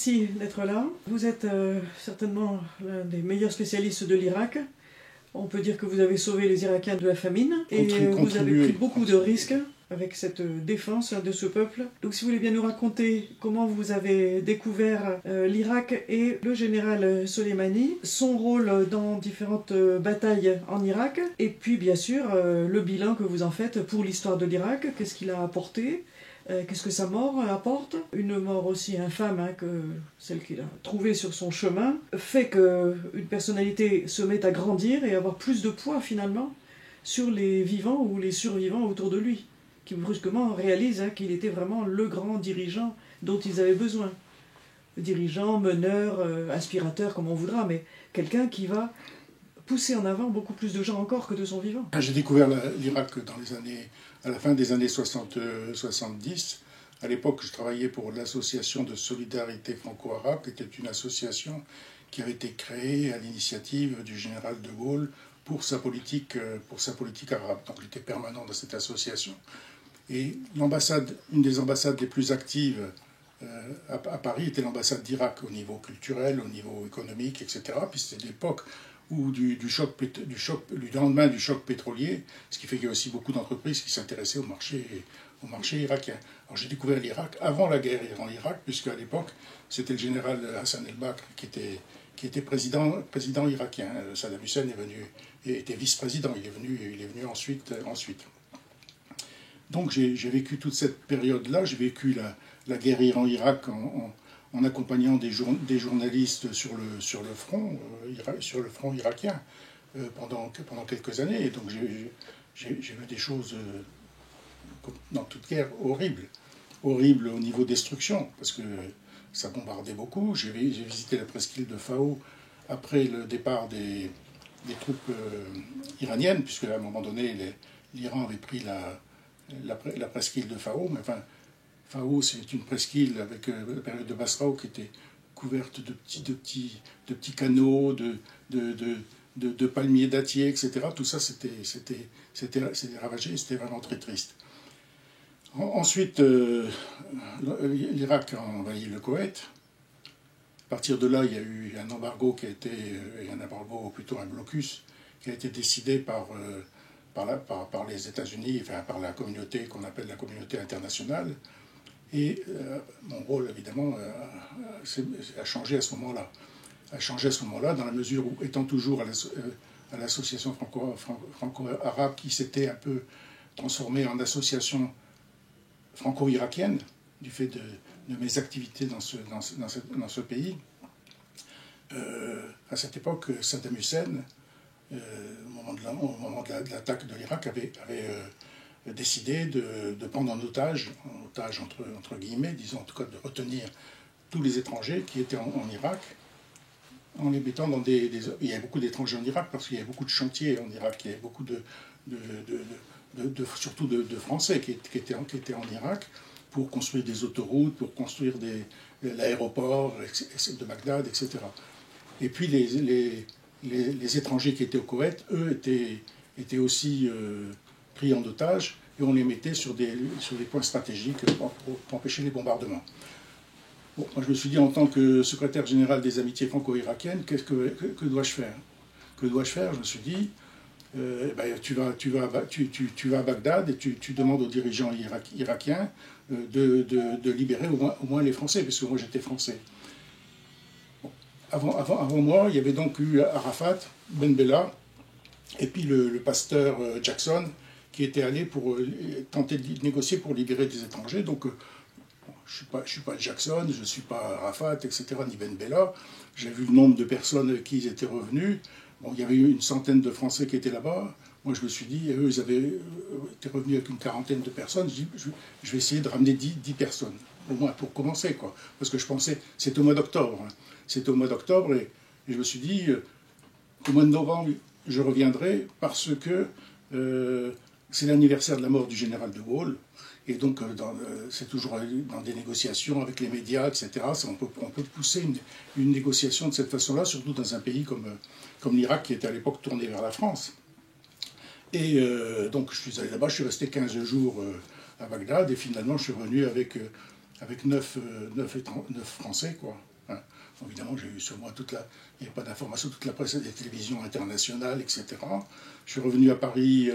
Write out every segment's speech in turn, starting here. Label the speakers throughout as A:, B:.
A: merci d'être là. Vous êtes certainement l'un des meilleurs spécialistes de l'Irak. On peut dire que vous avez sauvé les Irakiens de la famine et vous avez pris beaucoup de risques avec cette défense de ce peuple. Donc si vous voulez bien nous raconter comment vous avez découvert l'Irak et le général Soleimani, son rôle dans différentes batailles en Irak, et puis bien sûr le bilan que vous en faites pour l'histoire de l'Irak, qu'est-ce qu'il a apporté, qu'est-ce que sa mort apporte. Une mort aussi infâme que celle qu'il a trouvée sur son chemin, fait qu'une personnalité se met à grandir et avoir plus de poids finalement sur les vivants ou les survivants autour de lui, qui brusquement réalisent qu'il était vraiment le grand dirigeant dont ils avaient besoin. Dirigeant, meneur, aspirateur, comme on voudra, mais quelqu'un qui va pousser en avant beaucoup plus de gens encore que de son vivant.
B: J'ai découvert l'Irak à la fin des années 70. À l'époque, je travaillais pour l'association de solidarité franco-arabe, qui était une association qui avait été créée à l'initiative du général de Gaulle pour sa politique arabe. Donc j'étais permanent dans cette association. Et une des ambassades les plus actives à Paris était l'ambassade d'Irak, au niveau culturel, au niveau économique, etc. Puis c'était l'époque où du lendemain du choc pétrolier, ce qui fait qu'il y a aussi beaucoup d'entreprises qui s'intéressaient au marché irakien. Alors j'ai découvert l'Irak avant la guerre en Irak, puisque à l'époque, c'était le général Hassan el-Bakr qui était président irakien. Saddam Hussein était vice-président, il est venu ensuite. Donc j'ai vécu toute cette période-là, j'ai vécu la guerre Iran-Irak en accompagnant des journalistes sur le front irakien pendant quelques années. Et donc j'ai vu des choses, dans toute guerre, horribles au niveau destruction, parce que ça bombardait beaucoup. J'ai visité la presqu'île de Fao après le départ des troupes iraniennes, puisque à un moment donné, l'Iran avait pris la presqu'île de Fao. Mais enfin, Fao, c'est une presqu'île avec la période de Basra qui était couverte de petits canaux, de palmiers dattiers, etc. Tout ça, c'était ravagé, c'était vraiment très triste. Ensuite, l'Irak a envahi le Koweït. À partir de là, il y a eu un embargo plutôt un blocus, qui a été décidé par les États-Unis, enfin par la communauté qu'on appelle la communauté internationale. Et mon rôle, évidemment, a changé à ce moment-là. Dans la mesure où, étant toujours à l'association franco-arabe, qui s'était un peu transformée en association franco-irakienne, du fait de mes activités dans ce pays. À cette époque, Saddam Hussein, au moment de l'attaque de l'Irak, avait décidé de prendre en otage entre guillemets, disons en tout cas de retenir tous les étrangers qui étaient en Irak, en les mettant dans il y avait beaucoup d'étrangers en Irak parce qu'il y avait beaucoup de chantiers en Irak, il y avait beaucoup surtout de Français qui étaient en Irak pour construire des autoroutes, pour construire l'aéroport de Bagdad, etc. Et puis les étrangers qui étaient au Koweït, eux, étaient aussi pris en otage et on les mettait sur des points stratégiques pour empêcher les bombardements. Bon, moi je me suis dit, en tant que secrétaire général des amitiés franco-irakiennes, que dois-je faire ? Je me suis dit, tu vas à Bagdad et tu demandes aux dirigeants irakiens de libérer au moins les Français, parce que moi j'étais français. Bon. Avant moi, il y avait donc eu Arafat, Ben Bella, et puis le pasteur Jackson, qui était allé pour tenter de négocier pour libérer des étrangers. Donc, je ne suis pas Jackson, je ne suis pas Arafat, etc., ni Ben Bella. J'ai vu le nombre de personnes qui étaient revenues. Bon, il y avait eu une centaine de Français qui étaient là-bas. Moi, je me suis dit, eux, ils avaient été revenus avec une quarantaine de personnes. Je dis, je vais essayer de ramener 10 personnes, au moins pour commencer, quoi. Parce que je pensais, c'était au mois d'octobre. C'était au mois d'octobre, et je me suis dit, au mois de novembre, je reviendrai parce que c'est l'anniversaire de la mort du général de Gaulle. Et donc, c'est toujours dans des négociations avec les médias, etc. On peut pousser une négociation de cette façon-là, surtout dans un pays comme l'Irak, qui était à l'époque tourné vers la France. Et donc, je suis allé là-bas, je suis resté 15 jours à Bagdad, et finalement, je suis revenu avec 9 Français, quoi. Hein. Évidemment, j'ai eu sur moi il n'y avait pas d'information, toute la presse des télévisions internationales, etc. Je suis revenu à Paris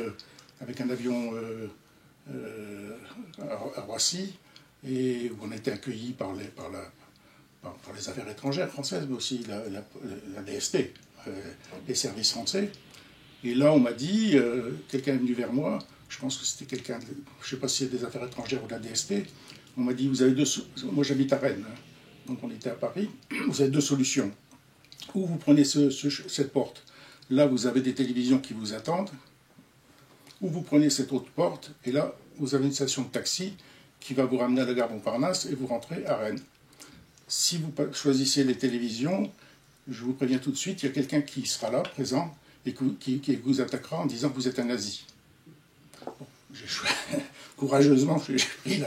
B: avec un avion à Roissy, et où on a été accueillis par les affaires étrangères françaises, mais aussi la DST, les services français. Et là, on m'a dit, quelqu'un est venu vers moi, je pense que c'était quelqu'un, je ne sais pas si c'est des affaires étrangères ou de la DST, on m'a dit, vous avez moi j'habite à Rennes, hein, donc on était à Paris, vous avez deux solutions. Ou vous prenez cette porte, là vous avez des télévisions qui vous attendent, ou vous prenez cette autre porte, et là vous avez une station de taxi qui va vous ramener à la gare Montparnasse et vous rentrez à Rennes. Si vous choisissez les télévisions, je vous préviens tout de suite, il y a quelqu'un qui sera là, présent, et qui vous attaquera en disant que vous êtes un nazi. Bon, courageusement, j'ai pris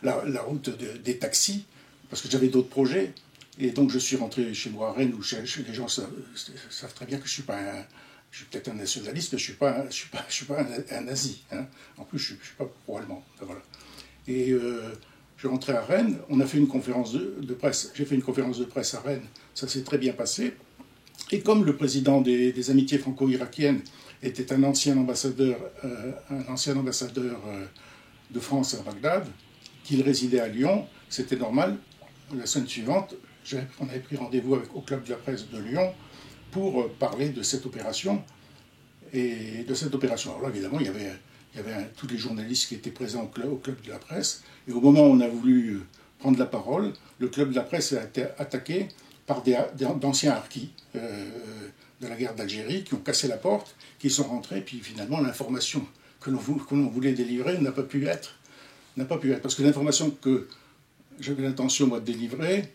B: la route des taxis, parce que j'avais d'autres projets, et donc je suis rentré chez moi à Rennes, où les gens savent très bien que je suis peut-être un nationaliste, mais je suis pas un nazi. Hein. En plus, je ne suis pas pro-allemand. Voilà. Et je rentrais à Rennes, on a fait une conférence de presse. J'ai fait une conférence de presse à Rennes, ça s'est très bien passé. Et comme le président des amitiés franco-irakiennes était un ancien ambassadeur de France à Bagdad, qu'il résidait à Lyon, c'était normal. La semaine suivante, on avait pris rendez-vous au club de la presse de Lyon pour parler de cette opération. Et de cette opération. Alors là, évidemment, il y avait tous les journalistes qui étaient présents au club de la presse. Et au moment où on a voulu prendre la parole, le club de la presse a été attaqué par d'anciens harkis de la guerre d'Algérie qui ont cassé la porte, qui sont rentrés, puis finalement l'information que l'on voulait délivrer n'a pas pu être. Parce que l'information que j'avais l'intention, moi, de délivrer,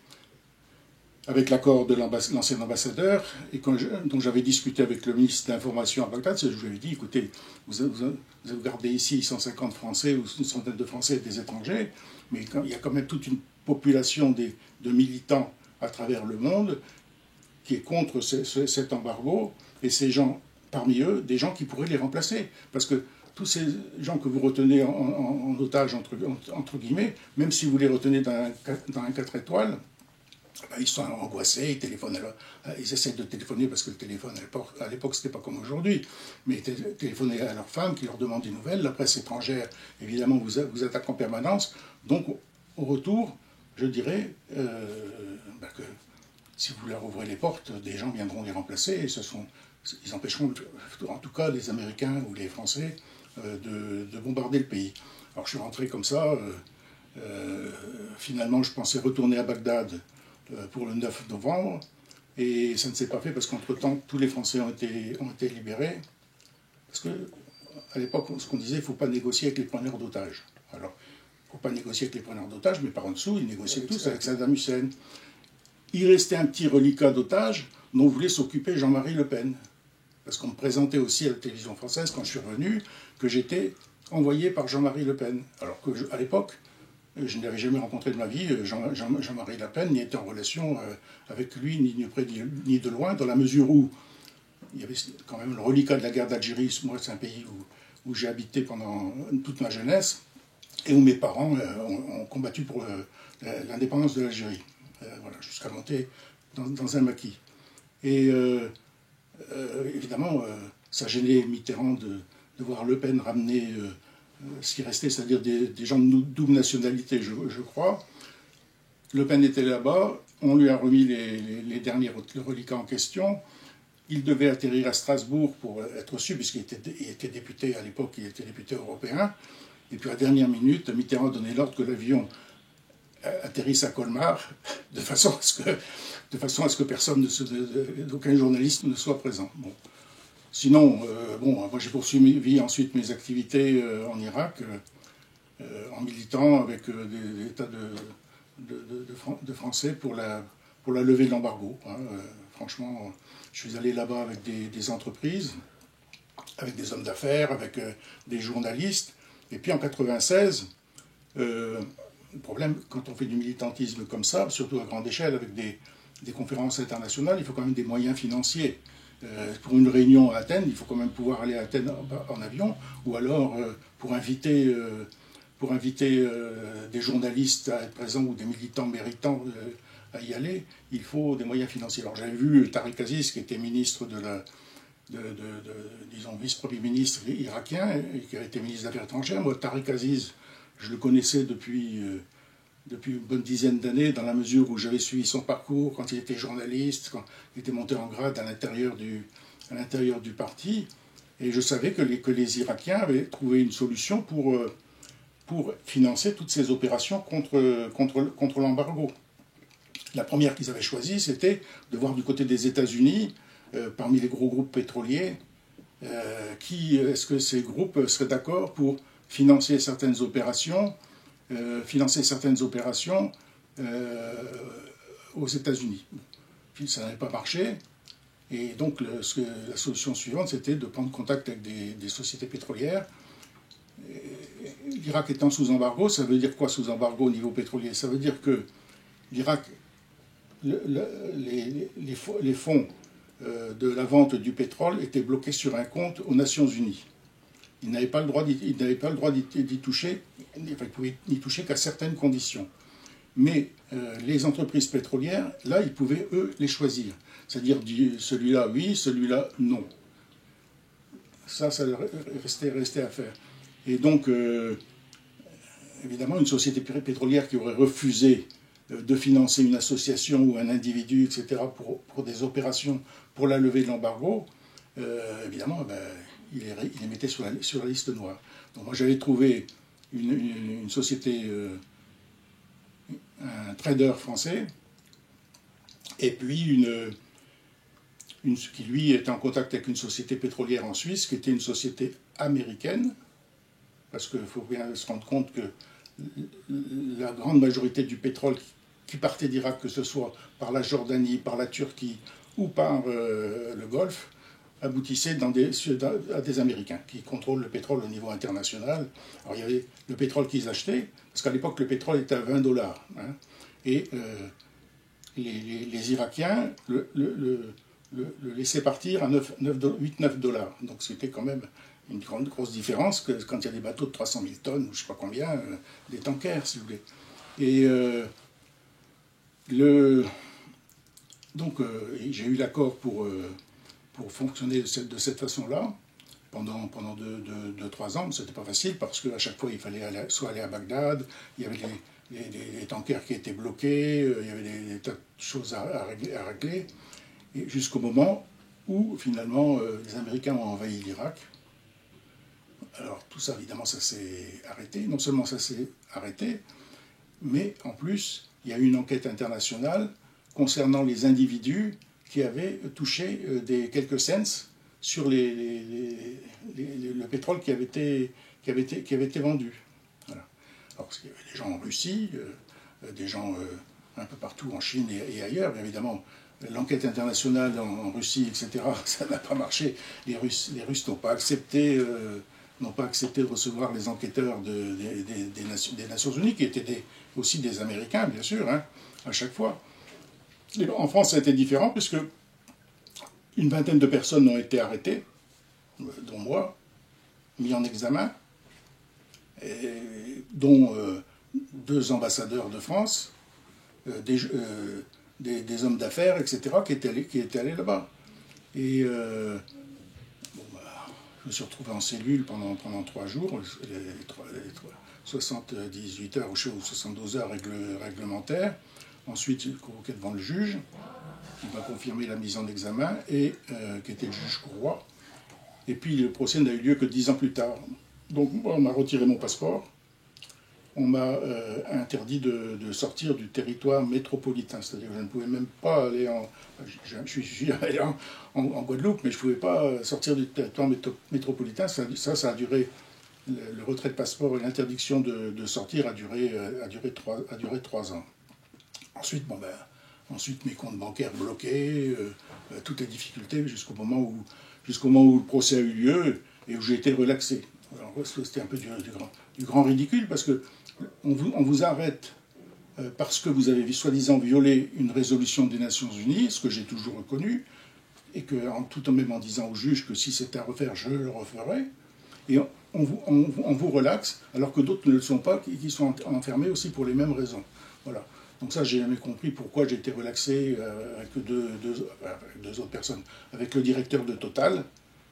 B: avec l'accord de l'ancien ambassadeur, et dont j'avais discuté avec le ministre de l'Information à Bagdad, je lui avais dit, écoutez, vous gardez ici 150 Français ou une centaine de Français et des étrangers, mais il y a quand même toute une population de militants à travers le monde qui est contre cet embargo, et ces gens, parmi eux, des gens qui pourraient les remplacer. Parce que tous ces gens que vous retenez en otage, entre guillemets, même si vous les retenez dans un 4 étoiles, ils sont angoissés, ils essaient de téléphoner, parce que le téléphone, à l'époque, c'était pas comme aujourd'hui, mais ils téléphonaient à leurs femmes qui leur demandent des nouvelles. La presse étrangère, évidemment, vous attaque en permanence. Donc, au retour, je dirais que si vous leur ouvrez les portes, des gens viendront les remplacer, et ils empêcheront, en tout cas, les Américains ou les Français de bombarder le pays. Alors, je suis rentré comme ça. Finalement, je pensais retourner à Bagdad pour le 9 novembre, et ça ne s'est pas fait parce qu'entre-temps, tous les Français ont été libérés. Parce qu'à l'époque, ce qu'on disait, il ne faut pas négocier avec les preneurs d'otages. Alors, il ne faut pas négocier avec les preneurs d'otages, mais par en dessous, ils négociaient tous avec Saddam Hussein. Il restait un petit reliquat d'otages dont voulait s'occuper Jean-Marie Le Pen. Parce qu'on me présentait aussi à la télévision française, quand je suis revenu, que j'étais envoyé par Jean-Marie Le Pen. Alors qu'à l'époque, je n'avais jamais rencontré de ma vie Jean-Marie Le Pen, ni été en relation avec lui, ni de près ni de loin, dans la mesure où il y avait quand même le reliquat de la guerre d'Algérie. Moi, c'est un pays où j'ai habité pendant toute ma jeunesse, et où mes parents ont combattu pour l'indépendance de l'Algérie, voilà, jusqu'à monter dans un maquis. Et évidemment, ça gênait Mitterrand de voir Le Pen ramener ce qui restait, c'est-à-dire des gens de double nationalité, je crois. Le Pen était là-bas, on lui a remis les derniers reliquats en question. Il devait atterrir à Strasbourg pour être reçu, puisqu'il était député à l'époque, il était député européen. Et puis à la dernière minute, Mitterrand a donné l'ordre que l'avion atterrisse à Colmar, de façon à ce que personne, d'aucun journaliste ne soit présent. Bon. Sinon, moi j'ai poursuivi ensuite mes activités en Irak, en militant avec des tas de Français pour la levée de l'embargo. Hein. Franchement, je suis allé là-bas avec des entreprises, avec des hommes d'affaires, avec des journalistes. Et puis en 1996, le problème, quand on fait du militantisme comme ça, surtout à grande échelle, avec des conférences internationales, il faut quand même des moyens financiers. Pour une réunion à Athènes, il faut quand même pouvoir aller à Athènes en avion, ou alors pour inviter des journalistes à être présents ou des militants méritants à y aller, il faut des moyens financiers. Alors j'avais vu Tariq Aziz, qui était ministre disons, vice-premier ministre irakien, et qui a été ministre des Affaires étrangères. Moi, Tariq Aziz, je le connaissais depuis une bonne dizaine d'années, dans la mesure où j'avais suivi son parcours quand il était journaliste, quand il était monté en grade à l'intérieur du parti. Et je savais que les Irakiens avaient trouvé une solution pour financer toutes ces opérations contre l'embargo. La première qu'ils avaient choisie, c'était de voir du côté des États-Unis, parmi les gros groupes pétroliers, est-ce que ces groupes seraient d'accord pour financer certaines opérations aux États-Unis. Puis ça n'avait pas marché. Et donc la solution suivante, c'était de prendre contact avec des sociétés pétrolières. L'Irak étant sous embargo, ça veut dire quoi sous embargo au niveau pétrolier? Ça veut dire que l'Irak, les fonds de la vente du pétrole étaient bloqués sur un compte aux Nations Unies. Ils n'avaient pas le droit d'y toucher, enfin, ils pouvaient n'y toucher qu'à certaines conditions. Mais les entreprises pétrolières, là, ils pouvaient, eux, les choisir. C'est-à-dire, celui-là, oui, celui-là, non. Ça restait à faire. Et donc, évidemment, une société pétrolière qui aurait refusé de financer une association ou un individu, etc., pour des opérations pour la levée de l'embargo, évidemment, il les mettait sur la liste noire. Donc moi, j'avais trouvé une société, un trader français, et puis qui, lui, était en contact avec une société pétrolière en Suisse, qui était une société américaine, parce qu'il faut bien se rendre compte que la grande majorité du pétrole qui partait d'Irak, que ce soit par la Jordanie, par la Turquie ou par le Golfe, aboutissait à des Américains qui contrôlent le pétrole au niveau international. Alors il y avait le pétrole qu'ils achetaient, parce qu'à l'époque le pétrole était à $20, hein, et les Irakiens le laissaient partir à 8-9 $. Donc c'était quand même une grosse différence que quand il y a des bateaux de 300 000 tonnes, ou je ne sais pas combien, des tankers, si vous voulez. Et donc j'ai eu l'accord pour fonctionner de cette façon-là pendant 2-3 ans. C'était pas facile parce qu'à chaque fois il fallait soit aller à Bagdad, il y avait les tankers qui étaient bloqués, il y avait des tas de choses à régler, et jusqu'au moment où finalement les Américains ont envahi l'Irak. Alors tout ça, évidemment, ça s'est arrêté. Non seulement ça s'est arrêté, mais en plus, il y a eu une enquête internationale concernant les individus qui avaient touché quelques cents sur le pétrole qui avait été vendu. Voilà. Alors, parce qu'il y avait des gens en Russie, des gens un peu partout en Chine et ailleurs, bien évidemment. L'enquête internationale en Russie, etc., ça n'a pas marché. Les Russes n'ont pas accepté de recevoir les enquêteurs des Nations Unies, qui étaient aussi des Américains, bien sûr, hein, à chaque fois. Et en France, ça a été différent, puisque une vingtaine de personnes ont été arrêtées, dont moi, mis en examen, dont 2 ambassadeurs de France, des hommes d'affaires, etc., qui étaient allés là-bas. Et je me suis retrouvé en cellule pendant 3 jours, les 78 heures ou 72 heures réglementaires. Ensuite, j'ai convoqué devant le juge, qui m'a confirmé la mise en examen, et qui était le juge Courroy. Et puis le procès n'a eu lieu que 10 ans plus tard. Donc on m'a retiré mon passeport, on m'a interdit de sortir du territoire métropolitain, c'est-à-dire que je ne pouvais même pas aller je suis allé en Guadeloupe, mais je ne pouvais pas sortir du territoire métropolitain. Ça a duré, le retrait de passeport et l'interdiction de sortir a duré 3 ans. Ensuite, mes comptes bancaires bloqués, toutes les difficultés jusqu'au moment où le procès a eu lieu et où j'ai été relaxé. Alors, c'était un peu du grand ridicule, parce que on vous arrête parce que vous avez soi-disant violé une résolution des Nations Unies, ce que j'ai toujours reconnu, et tout en même en disant au juge que si c'était à refaire, je le referais, et on vous relaxe, alors que d'autres ne le sont pas, qui sont enfermés aussi pour les mêmes raisons. Voilà. Donc ça, j'ai jamais compris pourquoi j'ai été relaxé avec deux autres personnes. Avec le directeur de Total,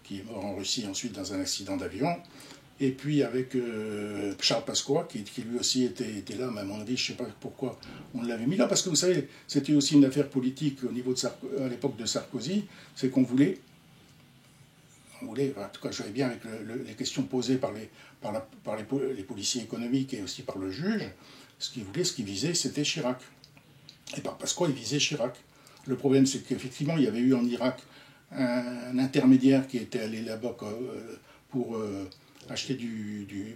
B: qui est mort en Russie ensuite dans un accident d'avion, et puis avec Charles Pasqua, qui lui aussi était là, mais à mon avis, je ne sais pas pourquoi on l'avait mis là, parce que vous savez, c'était aussi une affaire politique au niveau à l'époque de Sarkozy, c'est qu'on voulait, en tout cas je voyais bien avec les questions posées par les policiers économiques et aussi par le juge, ce qu'il visait, c'était Chirac. Et par Pasqua, il visait Chirac. Le problème, c'est qu'effectivement, il y avait eu en Irak un intermédiaire qui était allé là-bas pour acheter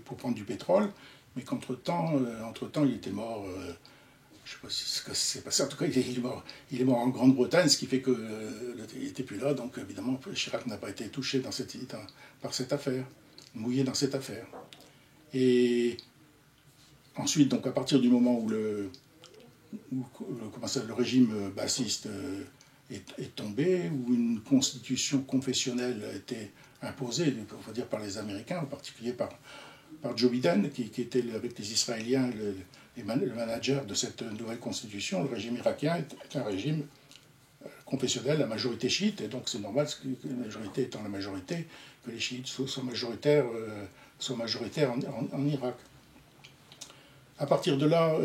B: pour prendre du pétrole, mais qu'entre-temps, il était mort. Je ne sais pas si c'est passé. En tout cas, il est mort en Grande-Bretagne, ce qui fait qu'il n'était plus là. Donc, évidemment, Chirac n'a pas été touché par cette affaire, mouillé dans cette affaire. Et ensuite, donc, à partir du moment où le régime bassiste est tombé, où une constitution confessionnelle a été imposée, on va dire par les Américains, en particulier par Joe Biden, qui était avec les Israéliens le manager de cette nouvelle constitution. Le régime irakien est un régime confessionnel, la majorité chiite, et donc c'est normal, que la majorité étant la majorité, que les chiites soient majoritaires en Irak. À partir de là,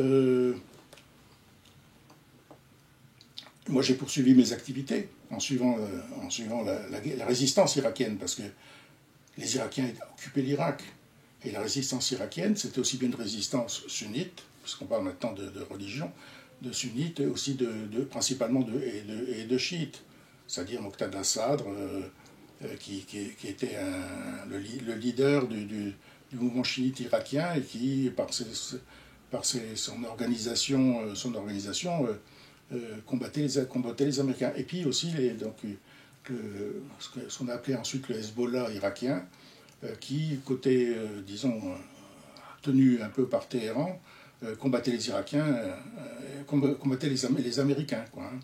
B: moi j'ai poursuivi mes activités en suivant la résistance irakienne, parce que les Irakiens occupaient l'Irak. Et la résistance irakienne, c'était aussi bien une résistance sunnite, puisqu'on parle maintenant de religion, de sunnites, et aussi principalement de chiites, c'est-à-dire Moqtada Sadr, qui était le leader du mouvement chiite irakien, et qui, par son organisation combattait les Américains. Et puis aussi ce qu'on a appelé ensuite le Hezbollah irakien, qui, côté, disons, tenu un peu par Téhéran, combattait les Irakiens, combattait les Américains, quoi, hein.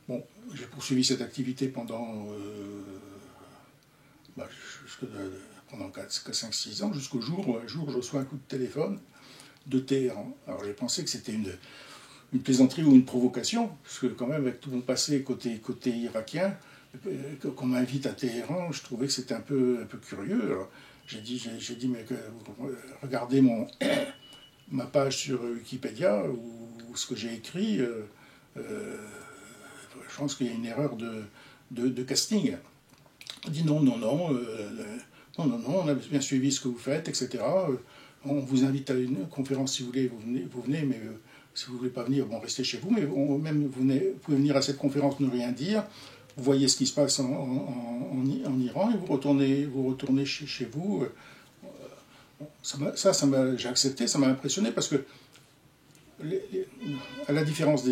B: Bon, j'ai poursuivi cette activité pendant 5-6 ans, jusqu'au jour où un jour je reçois un coup de téléphone de Téhéran. Alors j'ai pensé que c'était une plaisanterie ou une provocation, parce que quand même avec tout mon passé côté irakien, qu'on m'invite à Téhéran, je trouvais que c'était un peu curieux. Alors, j'ai dit mais regardez ma page sur Wikipédia ou ce que j'ai écrit, je pense qu'il y a une erreur de casting. On dit non, on a bien suivi ce que vous faites, etc. On vous invite à une conférence si vous voulez, vous venez, mais si vous ne voulez pas venir, bon, restez chez vous, mais vous pouvez venir à cette conférence, ne rien dire, vous voyez ce qui se passe en Iran et vous retournez chez vous. J'ai accepté, ça m'a impressionné parce que, à la différence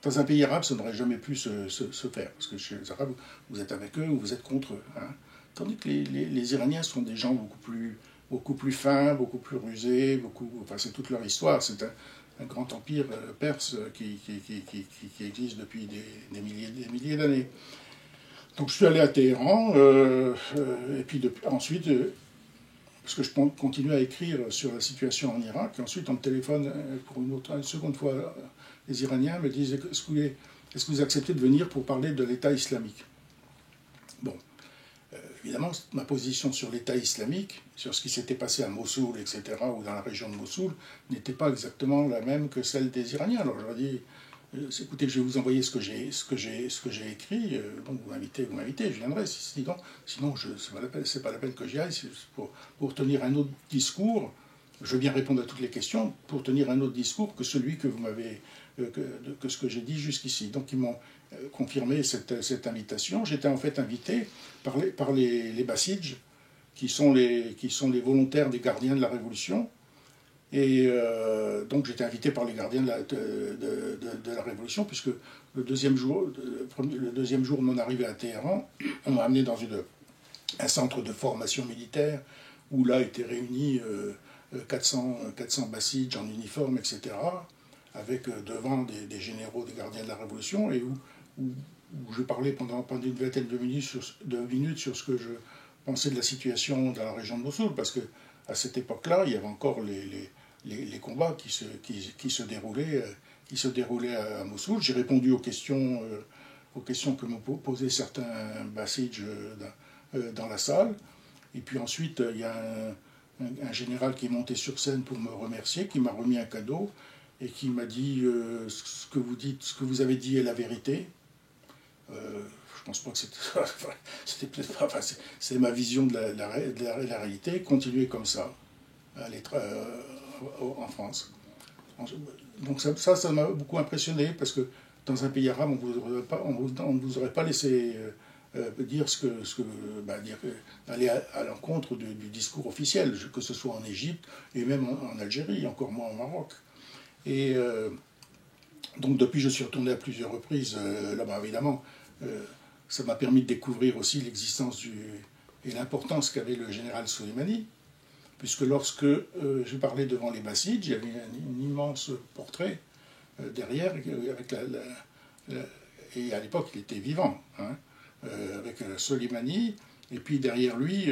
B: dans un pays arabe, ça n'aurait jamais pu se faire, parce que chez les Arabes, vous êtes avec eux ou vous êtes contre eux, hein. Tandis que les Iraniens sont des gens beaucoup plus fins, beaucoup plus rusés, c'est toute leur histoire, c'est un grand empire perse qui existe depuis des milliers d'années. Donc je suis allé à Téhéran, et puis ensuite, parce que je continue à écrire sur la situation en Irak, et ensuite on me téléphone pour une seconde fois, les Iraniens me disent est-ce que vous acceptez de venir pour parler de l'État islamique? Bon, évidemment, ma position sur l'État islamique, sur ce qui s'était passé à Mossoul, etc., ou dans la région de Mossoul, n'était pas exactement la même que celle des Iraniens. Alors je leur dis écoutez, je vais vous envoyer ce que j'ai écrit. Bon, vous m'invitez, je viendrai. Sinon, c'est pas la peine que j'y aille. C'est pour tenir un autre discours. Je veux bien répondre à toutes les questions pour tenir un autre discours que celui que vous m'avez, que ce que j'ai dit jusqu'ici. Donc ils m'ont confirmé cette invitation. J'étais en fait invité par les Bassidj, qui sont les volontaires des gardiens de la Révolution. Et donc j'étais invité par les gardiens de la Révolution, puisque le deuxième jour de mon arrivée à Téhéran, on m'a amené dans un centre de formation militaire où là étaient réunis 400 Bassidj en uniforme, etc., avec devant des généraux des gardiens de la Révolution, et où je parlais pendant une vingtaine de minutes sur ce que je pensais de la situation dans la région de Mossoul, parce que à cette époque-là, il y avait encore les combats qui se déroulaient à Mossoul. J'ai répondu aux questions que m'ont posé certains Bassidj dans la salle. Et puis ensuite, il y a un général qui est monté sur scène pour me remercier, qui m'a remis un cadeau et qui m'a dit ce que vous avez dit est la vérité. Je pense pas que c'était peut-être pas. Enfin, c'est ma vision de la réalité. Continuez comme ça à l'être en France. Donc ça m'a beaucoup impressionné parce que dans un pays arabe, on ne vous aurait pas laissé dire aller à l'encontre du discours officiel, que ce soit en Égypte et même en Algérie, encore moins au Maroc. Et donc depuis, je suis retourné à plusieurs reprises là-bas, évidemment. Ça m'a permis de découvrir aussi l'existence et l'importance qu'avait le général Soleimani, puisque lorsque je parlais devant les Bassidj, il y avait un immense portrait derrière, et à l'époque il était vivant, hein, avec Soleimani, et puis derrière lui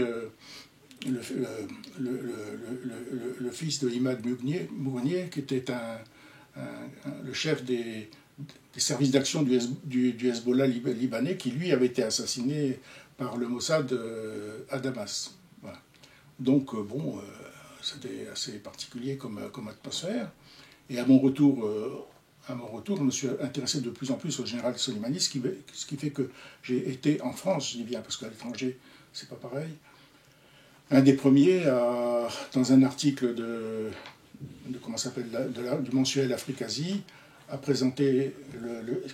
B: le fils de Imad Mournier, qui était le chef des services d'action du Hezbollah libanais, qui lui avait été assassiné par le Mossad à Damas. Voilà. Donc c'était assez particulier comme atmosphère. Et à mon retour, je me suis intéressé de plus en plus au général Soleimani, ce qui fait que j'ai été en France, je dis bien parce qu'à l'étranger c'est pas pareil, un des premiers dans un article du mensuel Afrique-Asie, a présenté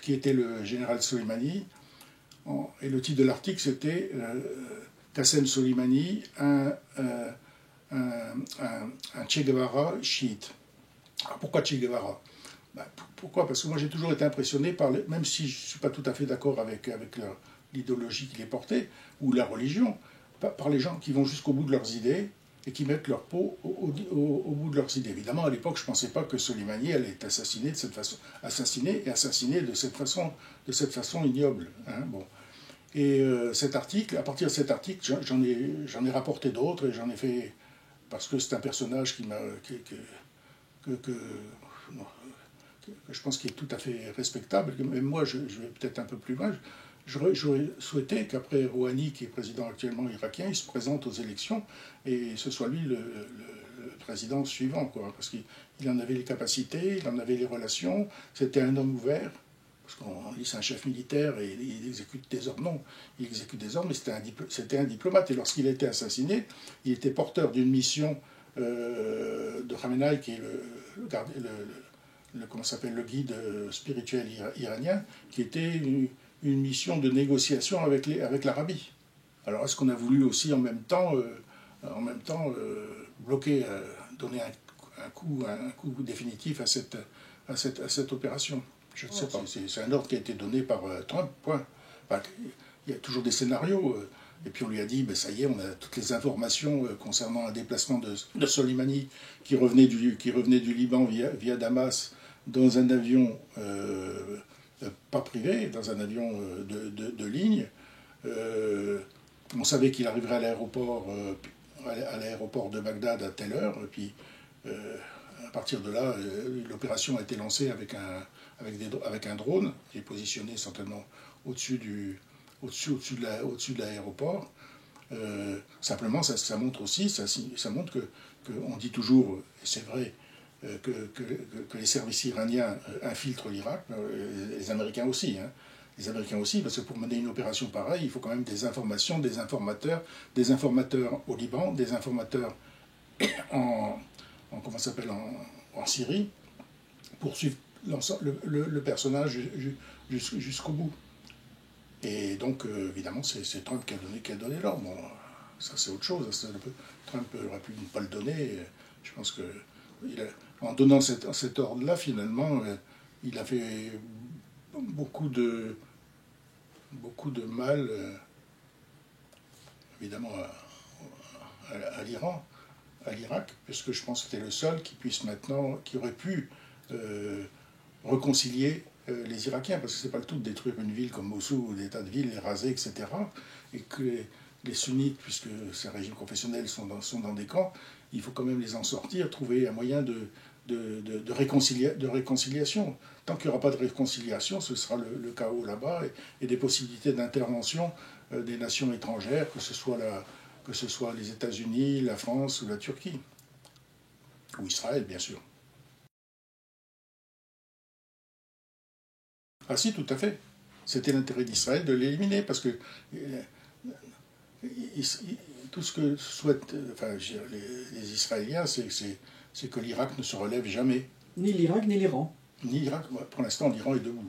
B: qui était le général Soleimani, et le titre de l'article c'était Qassem Soleimani, un Che Guevara chiite. Alors pourquoi Che Guevara? Pourquoi? Parce que moi j'ai toujours été impressionné même si je ne suis pas tout à fait d'accord avec l'idéologie qui les portait, ou la religion, par les gens qui vont jusqu'au bout de leurs idées et qui mettent leur peau au bout de leurs idées. Évidemment, à l'époque, je ne pensais pas que Soleimani allait être assassiné de cette façon, assassiné de cette façon ignoble. Hein, bon. Et cet article, à partir de cet article, j'en ai rapporté d'autres, et j'en ai fait, parce que c'est un personnage que je pense qu'il est tout à fait respectable. Même moi, je vais peut-être un peu plus loin. J'aurais souhaité qu'après Rouhani, qui est président actuellement irakien, il se présente aux élections et ce soit lui le président suivant, quoi, parce qu'il en avait les capacités, il en avait les relations, c'était un homme ouvert, parce qu'on dit c'est un chef militaire et il exécute des ordres. Non, il exécute des ordres, mais c'était un diplomate. Et lorsqu'il a été assassiné, il était porteur d'une mission de Khamenei, qui est le guide spirituel iranien, qui était une mission de négociation avec l'Arabie. Alors est-ce qu'on a voulu aussi en même temps bloquer, donner un coup définitif à cette opération? Je ne sais pas. C'est un ordre qui a été donné par Trump, point. Enfin, il y a toujours des scénarios. Et puis on lui a dit, ben ça y est, on a toutes les informations concernant un déplacement de Soleimani qui revenait du Liban via Damas dans un avion pas privé, dans un avion de ligne. On savait qu'il arriverait à l'aéroport de Bagdad à telle heure, et puis à partir de là, l'opération a été lancée avec un drone qui est positionné certainement au-dessus de l'aéroport. Simplement, ça montre aussi, ça montre qu'on dit toujours, et c'est vrai, que les services iraniens infiltrent l'Irak, les Américains aussi, hein. Les Américains aussi, parce que pour mener une opération pareille, il faut quand même des informations, des informateurs au Liban, des informateurs en Syrie, pour suivre le personnage jusqu'au bout. Et donc, évidemment, c'est Trump qui a donné l'ordre. Bon, ça, c'est autre chose. Trump aurait pu ne pas le donner. Je pense que en donnant cet ordre-là, finalement, il a fait beaucoup de mal, évidemment, à l'Iran, à l'Irak, puisque je pense que c'était le seul qui aurait pu réconcilier les Irakiens, parce que c'est pas le tout de détruire une ville comme Mossoul ou des tas de villes, les raser, etc. Et que les sunnites, puisque ces régimes confessionnels sont dans des camps, il faut quand même les en sortir, trouver un moyen de réconciliation. Tant qu'il n'y aura pas de réconciliation, ce sera le chaos là-bas et des possibilités d'intervention des nations étrangères, que ce soit les États-Unis, la France ou la Turquie. Ou Israël, bien sûr. Ah si, tout à fait. C'était l'intérêt d'Israël de l'éliminer, parce que tout ce que souhaitent les Israéliens, c'est que l'Irak ne se relève jamais.
A: Ni l'Irak, ni l'Iran.
B: Ni l'Irak. Pour l'instant, l'Iran est debout.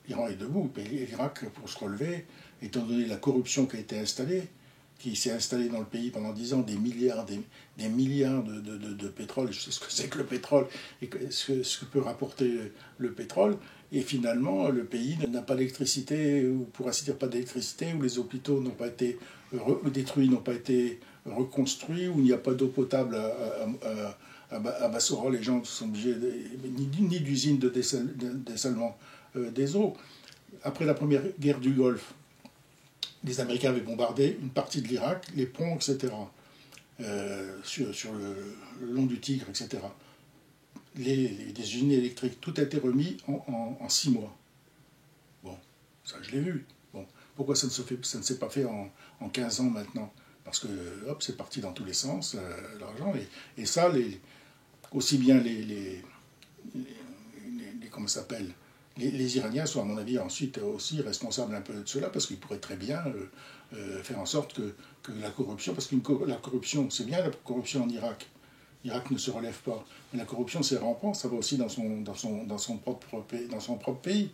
B: L'Iran est debout, mais l'Irak, pour se relever, étant donné la corruption qui s'est installée dans le pays pendant 10 ans, des milliards de pétrole, je sais ce que c'est que le pétrole, et ce que peut rapporter le pétrole, et finalement, le pays n'a pas d'électricité, ou pour ainsi dire pas d'électricité, où les hôpitaux n'ont pas été détruits, n'ont pas été reconstruits, où il n'y a pas d'eau potable à Bassora, les gens sont obligés, ni d'usine de dessalement des eaux. Après la première guerre du Golfe, les Américains avaient bombardé une partie de l'Irak, les ponts, etc., sur le long du Tigre, etc. Des usines électriques, tout a été remis en 6 mois. Bon, ça je l'ai vu. Bon, pourquoi ça ne s'est pas fait en 15 ans maintenant? Parce que, hop, c'est parti dans tous les sens, l'argent. Et ça, aussi bien comment ça s'appelle, les Iraniens sont, à mon avis, ensuite aussi responsables un peu de cela, parce qu'ils pourraient très bien faire en sorte que la corruption, parce que la corruption, c'est bien la corruption en Irak. L'Irak ne se relève pas. Mais la corruption, c'est rampant, ça va aussi dans son propre pays.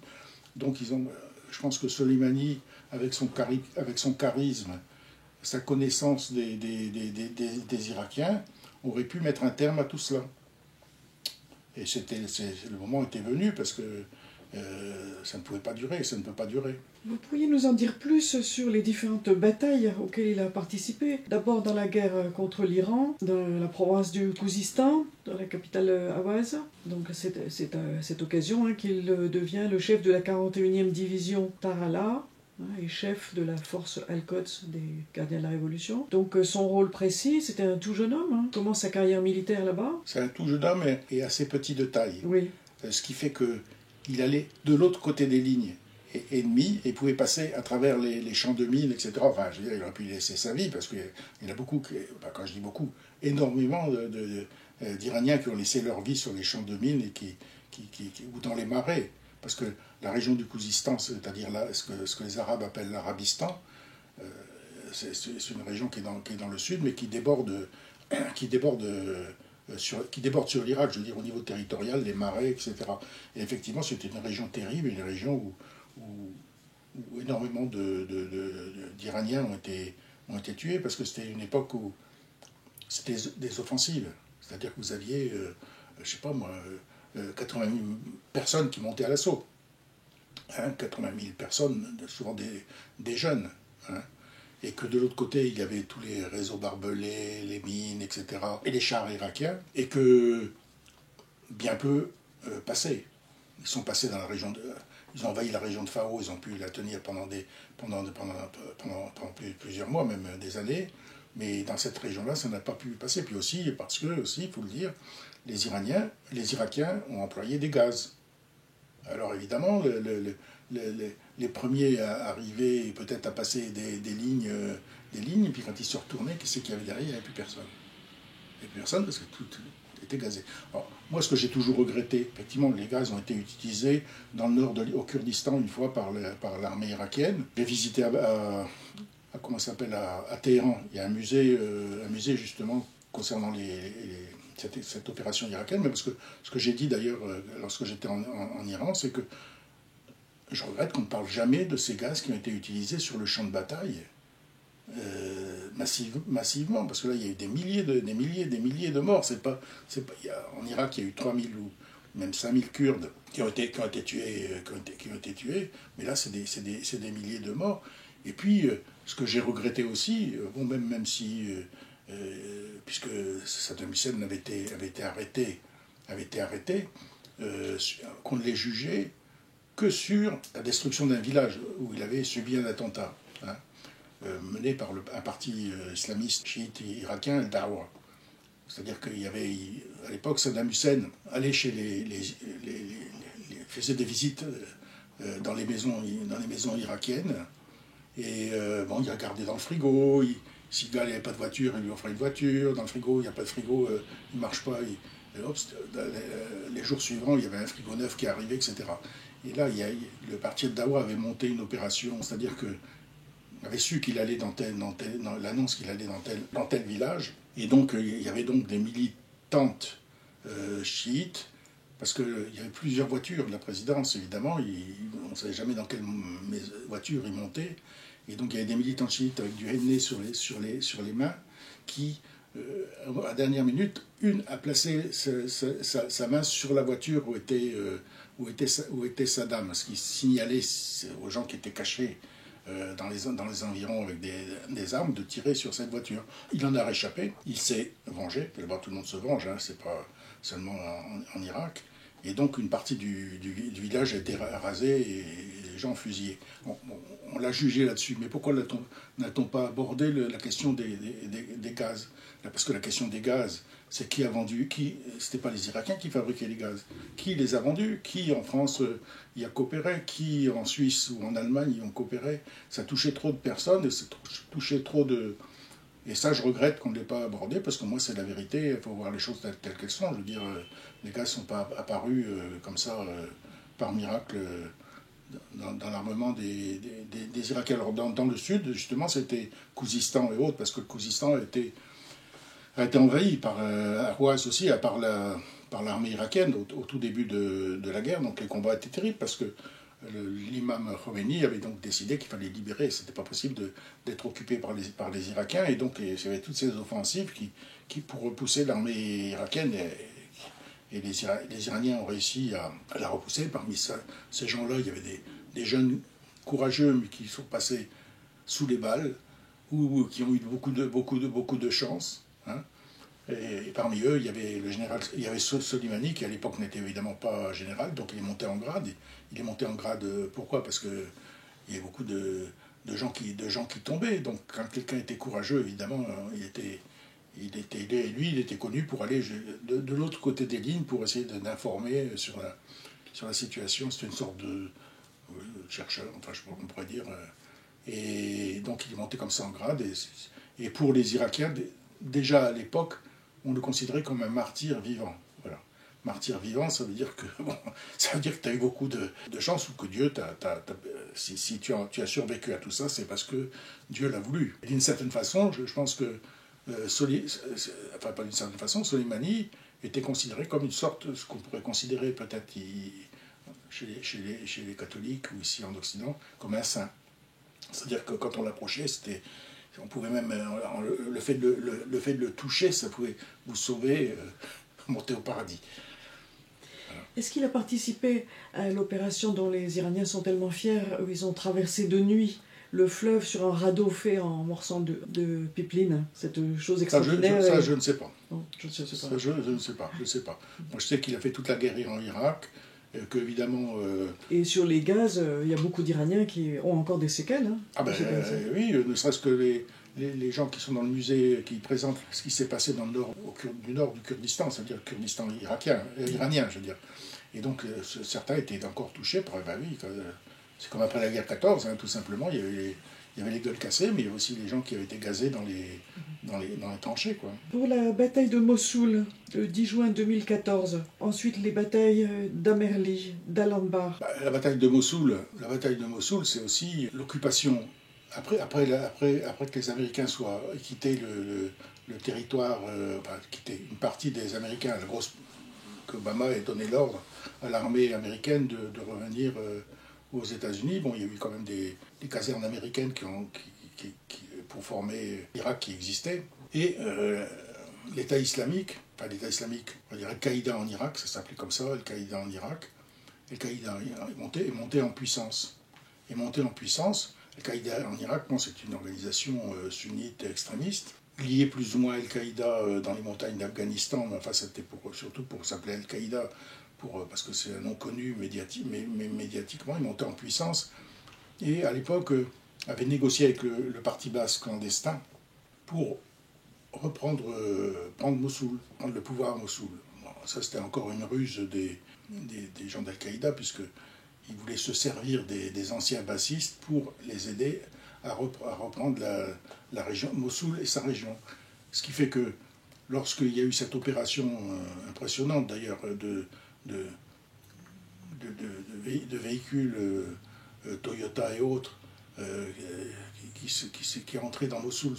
B: Donc, je pense que Soleimani, avec son charisme, sa connaissance des Irakiens, aurait pu mettre un terme à tout cela. Et le moment était venu, parce que ça ne pouvait pas durer, ça ne peut pas durer.
A: Vous pourriez nous en dire plus sur les différentes batailles auxquelles il a participé? D'abord dans la guerre contre l'Iran, dans la province du Khouzistan, dans la capitale Ahwaz. Donc c'est à cette occasion qu'il devient le chef de la 41e division Tarala, et chef de la force Al-Quds des gardiens de la Révolution. Donc son rôle précis, c'était un tout jeune homme. Commence sa carrière militaire là-bas.
B: C'est un tout jeune homme et assez petit de taille.
A: Oui.
B: Ce qui fait qu'il allait de l'autre côté des lignes ennemies et pouvait passer à travers les champs de mines, etc. Enfin, je veux dire, il aurait pu laisser sa vie, parce qu'il y en a beaucoup, quand je dis beaucoup, énormément d'Iraniens qui ont laissé leur vie sur les champs de mines ou dans les marais. Parce que la région du Khouzistan, c'est-à-dire ce que les Arabes appellent l'Arabistan, c'est une région qui est dans le sud, mais qui déborde sur l'Irak, je veux dire, au niveau territorial, les marais, etc. Et effectivement, c'était une région terrible, une région où énormément d'Iraniens ont été tués, parce que c'était une époque où c'était des offensives. C'est-à-dire que vous aviez, je sais pas moi, 80 000 personnes qui montaient à l'assaut. 80 000 personnes, souvent des jeunes. Et que de l'autre côté, il y avait tous les réseaux barbelés, les mines, etc., et les chars irakiens, et que bien peu passaient. Ils sont passés dans la région ils ont envahi la région de Fao, ils ont pu la tenir pendant plusieurs mois, même des années, mais dans cette région-là, ça n'a pas pu passer. Puis aussi, parce que, il faut le dire, les Irakiens ont employé des gaz. Alors évidemment, les premiers à arriver, peut-être à passer des lignes, et puis quand ils se retournaient, qu'est-ce qu'il y avait derrière? Il n'y avait plus personne. Il n'y avait plus personne parce que tout était gazé. Alors, moi, ce que j'ai toujours regretté, effectivement, les gaz ont été utilisés dans le nord, au Kurdistan, une fois par l'armée irakienne. J'ai visité comment ça s'appelle, à Téhéran. Il y a un musée justement concernant cette opération irakienne, mais parce que ce que j'ai dit d'ailleurs lorsque j'étais en Iran, c'est que je regrette qu'on ne parle jamais de ces gaz qui ont été utilisés sur le champ de bataille massivement, parce que là il y a eu des milliers de morts. En Irak il y a eu 3000 ou même 5000 Kurdes qui ont été tués, mais là c'est des milliers de morts. Et puis ce que j'ai regretté aussi, même si puisque Saddam Hussein avait été arrêté, qu'on ne l'ait jugé que sur la destruction d'un village où il avait subi un attentat. menée par un parti islamiste chiite irakien, le Dawa. C'est-à-dire qu'il y avait, à l'époque, Saddam Hussein allait chez faisait des visites dans les maisons irakiennes, et il regardait dans le frigo, si le gars n'avait pas de voiture, il lui offrait une voiture, dans le frigo, il n'y a pas de frigo, il ne marche pas, les jours suivants, il y avait un frigo neuf qui arrivait, etc. Et là, le parti de Dawa avait monté une opération, c'est-à-dire que avait su qu'il allait dans l'annonce qu'il allait dans tel village, et donc il y avait donc des militantes chiites, parce qu'il y avait plusieurs voitures de la présidence, évidemment, on ne savait jamais dans quelle voiture ils montaient, et donc il y avait des militants chiites avec du henné sur les mains, qui, à la dernière minute, une a placé sa main sur la voiture où était Saddam, ce qui signalait aux gens qui étaient cachés dans les environs avec des armes, de tirer sur cette voiture. Il en a réchappé, il s'est vengé, tout le monde se venge, hein, c'est pas seulement en Irak, et donc une partie du village a été rasée et les gens fusillés. On l'a jugé là-dessus, mais pourquoi n'a-t-on pas abordé la question des gaz? Parce que la question des gaz, c'est qui a vendu, c'était pas les Irakiens qui fabriquaient les gaz. Qui les a vendus? Qui en France y a coopéré? Qui en Suisse ou en Allemagne y ont coopéré? Ça touchait trop de personnes et ça touchait trop de... Et ça, je regrette qu'on ne l'ait pas abordé, parce que moi, c'est la vérité, il faut voir les choses telles qu'elles sont. Je veux dire, les gaz ne sont pas apparus comme ça, par miracle, dans l'armement des Irakiens. Alors, dans le sud, justement, c'était Kouzistan et autres, parce que le Kouzistan a été envahi par Ahwaz aussi, par l'armée irakienne au tout début de la guerre. Donc les combats étaient terribles, parce que l'imam Khomeini avait donc décidé qu'il fallait libérer. C'était pas possible d'être occupé par les Irakiens, et donc il y avait toutes ces offensives qui pour repousser l'armée irakienne, et les Iraniens ont réussi à la repousser. Parmi ces gens-là, il y avait des jeunes courageux, mais qui sont passés sous les balles, ou qui ont eu beaucoup de chance. Hein. Et parmi eux, il y avait Soleimani, qui à l'époque n'était évidemment pas général, donc il est monté en grade. Il est monté en grade, pourquoi? Parce qu'il y avait beaucoup de gens qui tombaient. Donc quand quelqu'un était courageux, évidemment, il était connu pour aller de l'autre côté des lignes, pour essayer d'informer sur la situation. C'était une sorte de chercheur, enfin je sais pas comment on pourrait dire. Et donc il est monté comme ça en grade. Et pour les Irakiens, déjà à l'époque, on le considérait comme un martyr vivant. Voilà. Martyr vivant, ça veut dire que tu as eu beaucoup de chance, ou que Dieu si tu as survécu à tout ça, c'est parce que Dieu l'a voulu. Et d'une certaine façon, je pense que pas d'une certaine façon, Soleimani était considéré comme une sorte, ce qu'on pourrait considérer peut-être chez les catholiques ou ici en Occident, comme un saint. C'est-à-dire que quand on l'approchait, on pouvait même, le fait de le toucher, ça pouvait vous sauver, monter au paradis.
A: Voilà. Est-ce qu'il a participé à l'opération dont les Iraniens sont tellement fiers, où ils ont traversé de nuit le fleuve sur un radeau fait en morceaux de pipeline, cette chose extraordinaire?
B: Ça, je ne sais pas.
A: Non, je ne sais pas.
B: Ça, je ne sais pas. Moi, je sais qu'il a fait toute la guerre en Irak, qu'évidemment...
A: Et sur les gaz, il y a beaucoup d'Iraniens qui ont encore des séquelles. Hein,
B: oui, ne serait-ce que les gens qui sont dans le musée, qui présentent ce qui s'est passé dans le nord, du nord du Kurdistan, c'est-à-dire le Kurdistan iranien, je veux dire. Et donc, certains étaient encore touchés par... oui, c'est comme après la guerre 14, hein, tout simplement. Il y avait les gueules cassées, mais il y avait aussi les gens qui avaient été gazés dans les tranchées. Quoi.
A: Pour la bataille de Mossoul, le 10 juin 2014, ensuite les batailles d'Amerli, d'Al-Anbar.
B: La bataille de Mossoul, c'est aussi l'occupation. Après que les Américains soient quitté le territoire, quitté une partie des Américains, qu'Obama ait donné l'ordre à l'armée américaine de revenir aux États-Unis. Bon, il y a eu quand même des casernes américaines pour former l'Irak qui existait. Et l'État islamique, on va dire Al-Qaïda en Irak, ça s'appelait comme ça, Al-Qaïda en Irak. Al-Qaïda est monté en puissance. Al-Qaïda en Irak, c'est une organisation sunnite extrémiste, liée plus ou moins à Al-Qaïda dans les montagnes d'Afghanistan, mais enfin c'était surtout pour s'appeler Al-Qaïda, parce que c'est un nom connu médiatiquement, il montait en puissance. Et à l'époque, avait négocié avec le parti basse clandestin pour prendre Mossoul, prendre le pouvoir à Mossoul. Bon, ça, c'était encore une ruse des gens d'Al-Qaïda, puisqu'ils voulaient se servir des anciens bassistes pour les aider à reprendre la région, Mossoul et sa région. Ce qui fait que lorsqu'il y a eu cette opération impressionnante d'ailleurs de véhicules Toyota et autres qui est entré dans Mossoul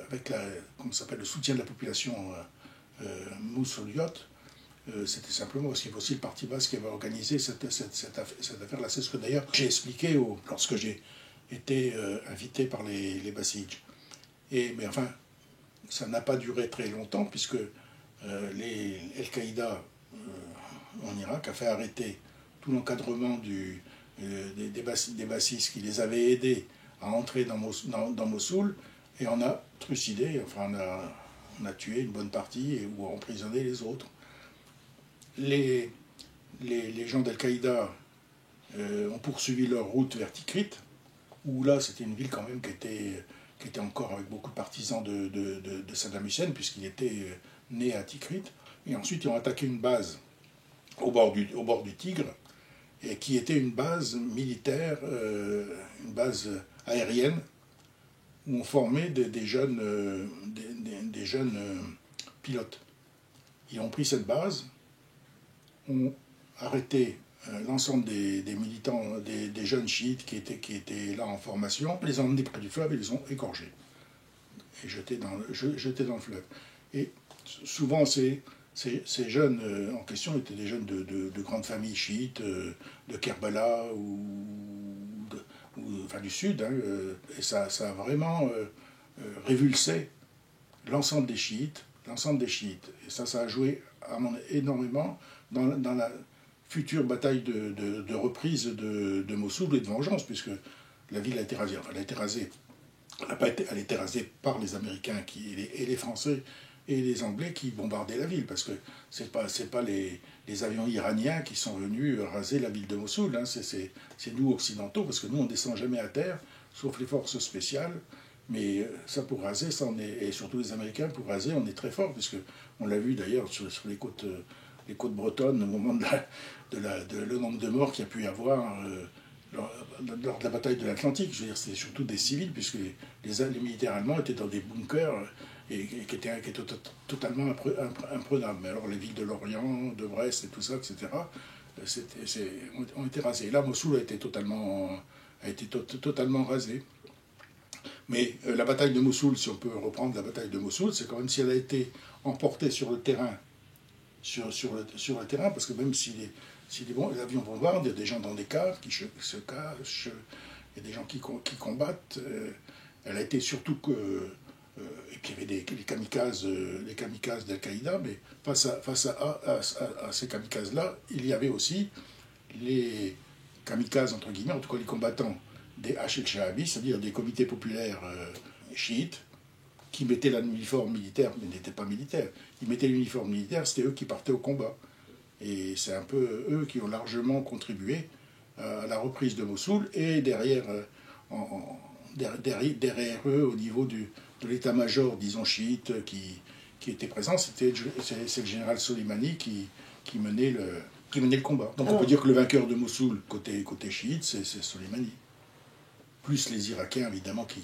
B: avec le soutien de la population moussouliote, c'était simplement parce qu'il y avait aussi le parti basse qui avait organisé cette affaire-là. C'est ce que d'ailleurs j'ai expliqué lorsque j'ai été invité par les Bassidj. Mais enfin, ça n'a pas duré très longtemps, puisque Al-Qaïda en Irak a fait arrêter tout l'encadrement des bassistes qui les avaient aidés à entrer dans Mossoul, et on a trucidé, enfin on a tué une bonne partie ou emprisonné les autres. Les gens d'Al-Qaïda ont poursuivi leur route vers Tikrit, où là c'était une ville quand même qui était encore avec beaucoup de partisans de Saddam Hussein, puisqu'il était né à Tikrit. Et ensuite ils ont attaqué une base au bord du Tigre, et qui était une base militaire, une base aérienne, où on formait des jeunes pilotes. Ils ont pris cette base, ont arrêté l'ensemble des militants, des jeunes chiites qui étaient là en formation, les ont emmenés près du fleuve et les ont égorgés et jetés dans le fleuve. Et souvent, ces jeunes en question étaient des jeunes de grandes familles chiites, de Kerbala enfin du sud, hein, et ça a vraiment révulsé l'ensemble des chiites. Et ça a joué énormément dans la future bataille de reprise de Mossoul et de vengeance, puisque la ville a été rasée. Enfin, elle a été rasée. Elle a été rasée par les Américains et les Français et les Anglais qui bombardaient la ville, parce que c'est pas les avions iraniens qui sont venus raser la ville de Mossoul, hein, c'est nous occidentaux, parce que nous on descend jamais à terre, sauf les forces spéciales, mais ça pour raser, et surtout les Américains pour raser, on est très fort, puisque on l'a vu d'ailleurs sur les côtes bretonnes au moment le nombre de morts qu'il y a pu y avoir lors de la bataille de l'Atlantique. Je veux dire, c'était surtout des civils, puisque les militaires allemands étaient dans des bunkers et qui étaient totalement imprenables. Mais alors les villes de Lorient, de Brest et tout ça, etc., ont été rasées. Et là, Mossoul a été totalement rasée. Mais la bataille de Mossoul, si on peut reprendre la bataille de Mossoul, c'est quand même si elle a été emportée sur le terrain, sur le terrain, parce que même si les avions bombardent, il y a des gens dans des caves qui se cachent, il y a des gens qui combattent. Elle a été surtout que... et puis il y avait les kamikazes d'Al-Qaïda, mais face à ces kamikazes-là, il y avait aussi les kamikazes, entre guillemets, en tout cas les combattants des Hachel-Shahabi, c'est-à-dire des comités populaires chiites, qui mettaient l'uniforme militaire, mais n'étaient pas militaires. Ils mettaient l'uniforme militaire, c'était eux qui partaient au combat. Et c'est un peu eux qui ont largement contribué à la reprise de Mossoul, et derrière eux, au niveau de l'état-major, disons, chiite, qui était présent, c'est le général Soleimani qui menait le combat. Donc on peut dire que le vainqueur de Mossoul, côté chiite, c'est Soleimani. Plus les Irakiens, évidemment, qui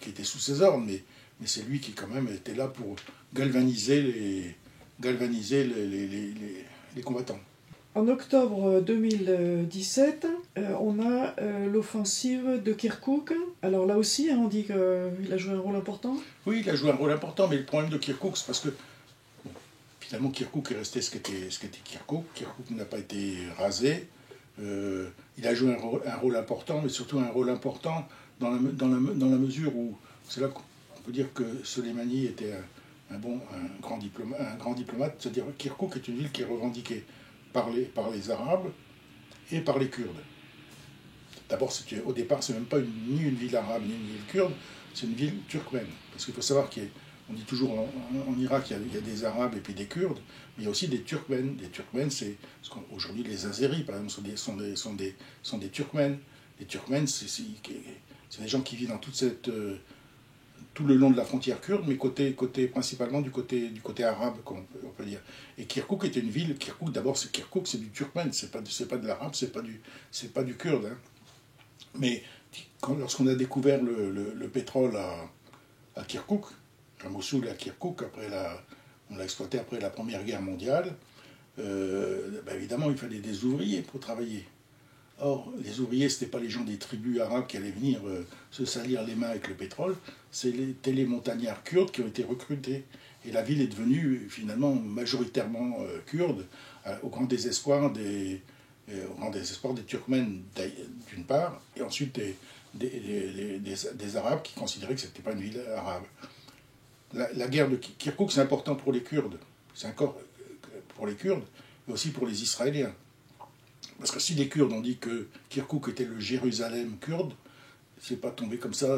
B: étaient sous ses ordres, mais c'est lui qui, quand même, était là pour galvaniser les combattants.
A: En octobre 2017, on a l'offensive de Kirkouk. Alors là aussi, on dit qu'il a joué un rôle important.
B: Oui, il a joué un rôle important, mais le problème de Kirkouk, c'est parce que finalement Kirkouk est resté ce qu'était Kirkouk. Kirkouk n'a pas été rasé. Il a joué un rôle important, mais surtout un rôle important dans la mesure où c'est là qu'on peut dire que Soleimani était un grand diplomate. C'est-à-dire que Kirkouk est une ville qui est revendiquée par les Arabes et par les Kurdes. D'abord, au départ, c'est même pas ni une ville arabe ni une ville kurde, c'est une ville turkmène. Parce qu'il faut savoir qu'on dit toujours en Irak, il y a des Arabes et puis des Kurdes, mais il y a aussi des Turkmènes. Des Turkmènes, c'est aujourd'hui les Azéris, par exemple, sont des Turkmènes. Les Turkmènes, c'est des gens qui vivent dans toute tout le long de la frontière kurde, mais principalement du côté arabe, on peut dire. Et Kirkouk était une ville. Kirkouk, d'abord, Kirkouk, c'est du turkmène, c'est pas de l'arabe, c'est pas du kurde. Hein. Mais lorsqu'on a découvert le pétrole à Kirkouk, à Mossoul et à Kirkouk, on l'a exploité après la Première Guerre mondiale, évidemment, il fallait des ouvriers pour travailler. Or, les ouvriers, ce n'étaient pas les gens des tribus arabes qui allaient venir se salir les mains avec le pétrole, c'était les montagnards kurdes qui ont été recrutés. Et la ville est devenue finalement majoritairement kurde, au grand désespoir des Turkmènes d'une part, et ensuite des Arabes qui considéraient que ce n'était pas une ville arabe. La guerre de Kirkouk, c'est important pour les Kurdes, c'est encore pour les Kurdes, mais aussi pour les Israéliens. Parce que si les Kurdes ont dit que Kirkouk était le Jérusalem kurde, c'est pas tombé comme ça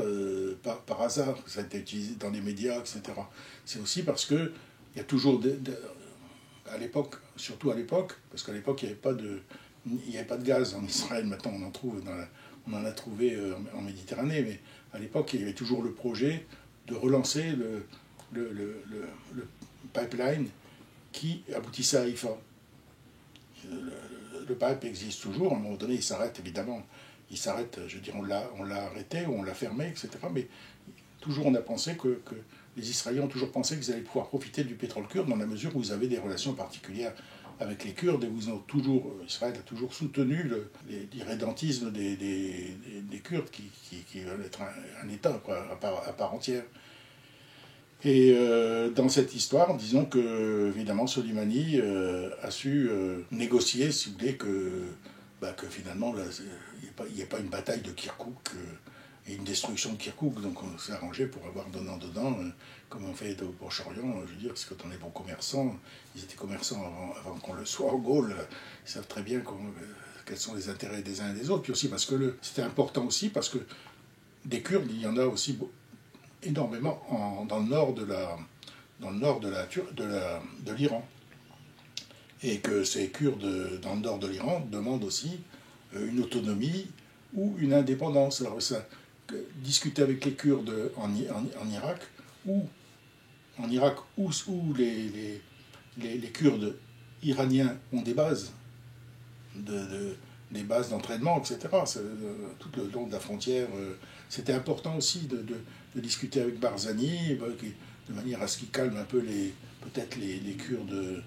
B: par hasard, ça a été utilisé dans les médias, etc. C'est aussi parce que il y a toujours, à l'époque, surtout à l'époque, parce qu'à l'époque il n'y avait pas de gaz en Israël, maintenant on en a trouvé en Méditerranée, mais à l'époque il y avait toujours le projet de relancer le pipeline qui aboutissait à Haïfa. Le pipe existe toujours, à un moment donné il s'arrête évidemment, je veux dire on l'a arrêté ou on l'a fermé, etc. Mais toujours on a pensé que les Israéliens ont toujours pensé qu'ils allaient pouvoir profiter du pétrole kurde dans la mesure où ils avaient des relations particulières avec les Kurdes et où Israël a toujours soutenu l'irrédentisme des Kurdes qui veulent être un État à part entière. Et dans cette histoire, disons que, évidemment, Soleimani a su négocier, si vous voulez, que finalement, il n'y ait pas une bataille de Kirkouk et une destruction de Kirkouk. Donc on s'est arrangé pour avoir donnant-donnant, comme on fait au Proche-Orient. Je veux dire, parce que quand on est bon commerçant, ils étaient commerçants avant qu'on le soit en Gaule, ils savent très bien quels sont les intérêts des uns et des autres. Puis aussi parce que c'était important aussi, parce que des Kurdes, il y en a aussi énormément dans le nord de l'Iran, et que ces Kurdes dans le nord de l'Iran demandent aussi une autonomie ou une indépendance. Alors discuter avec les Kurdes en Irak où les Kurdes iraniens ont des bases des bases d'entraînement, etc. Tout le long de la frontière, c'était important aussi de discuter avec Barzani, de manière à ce qu'il calme un peu peut-être les Kurdes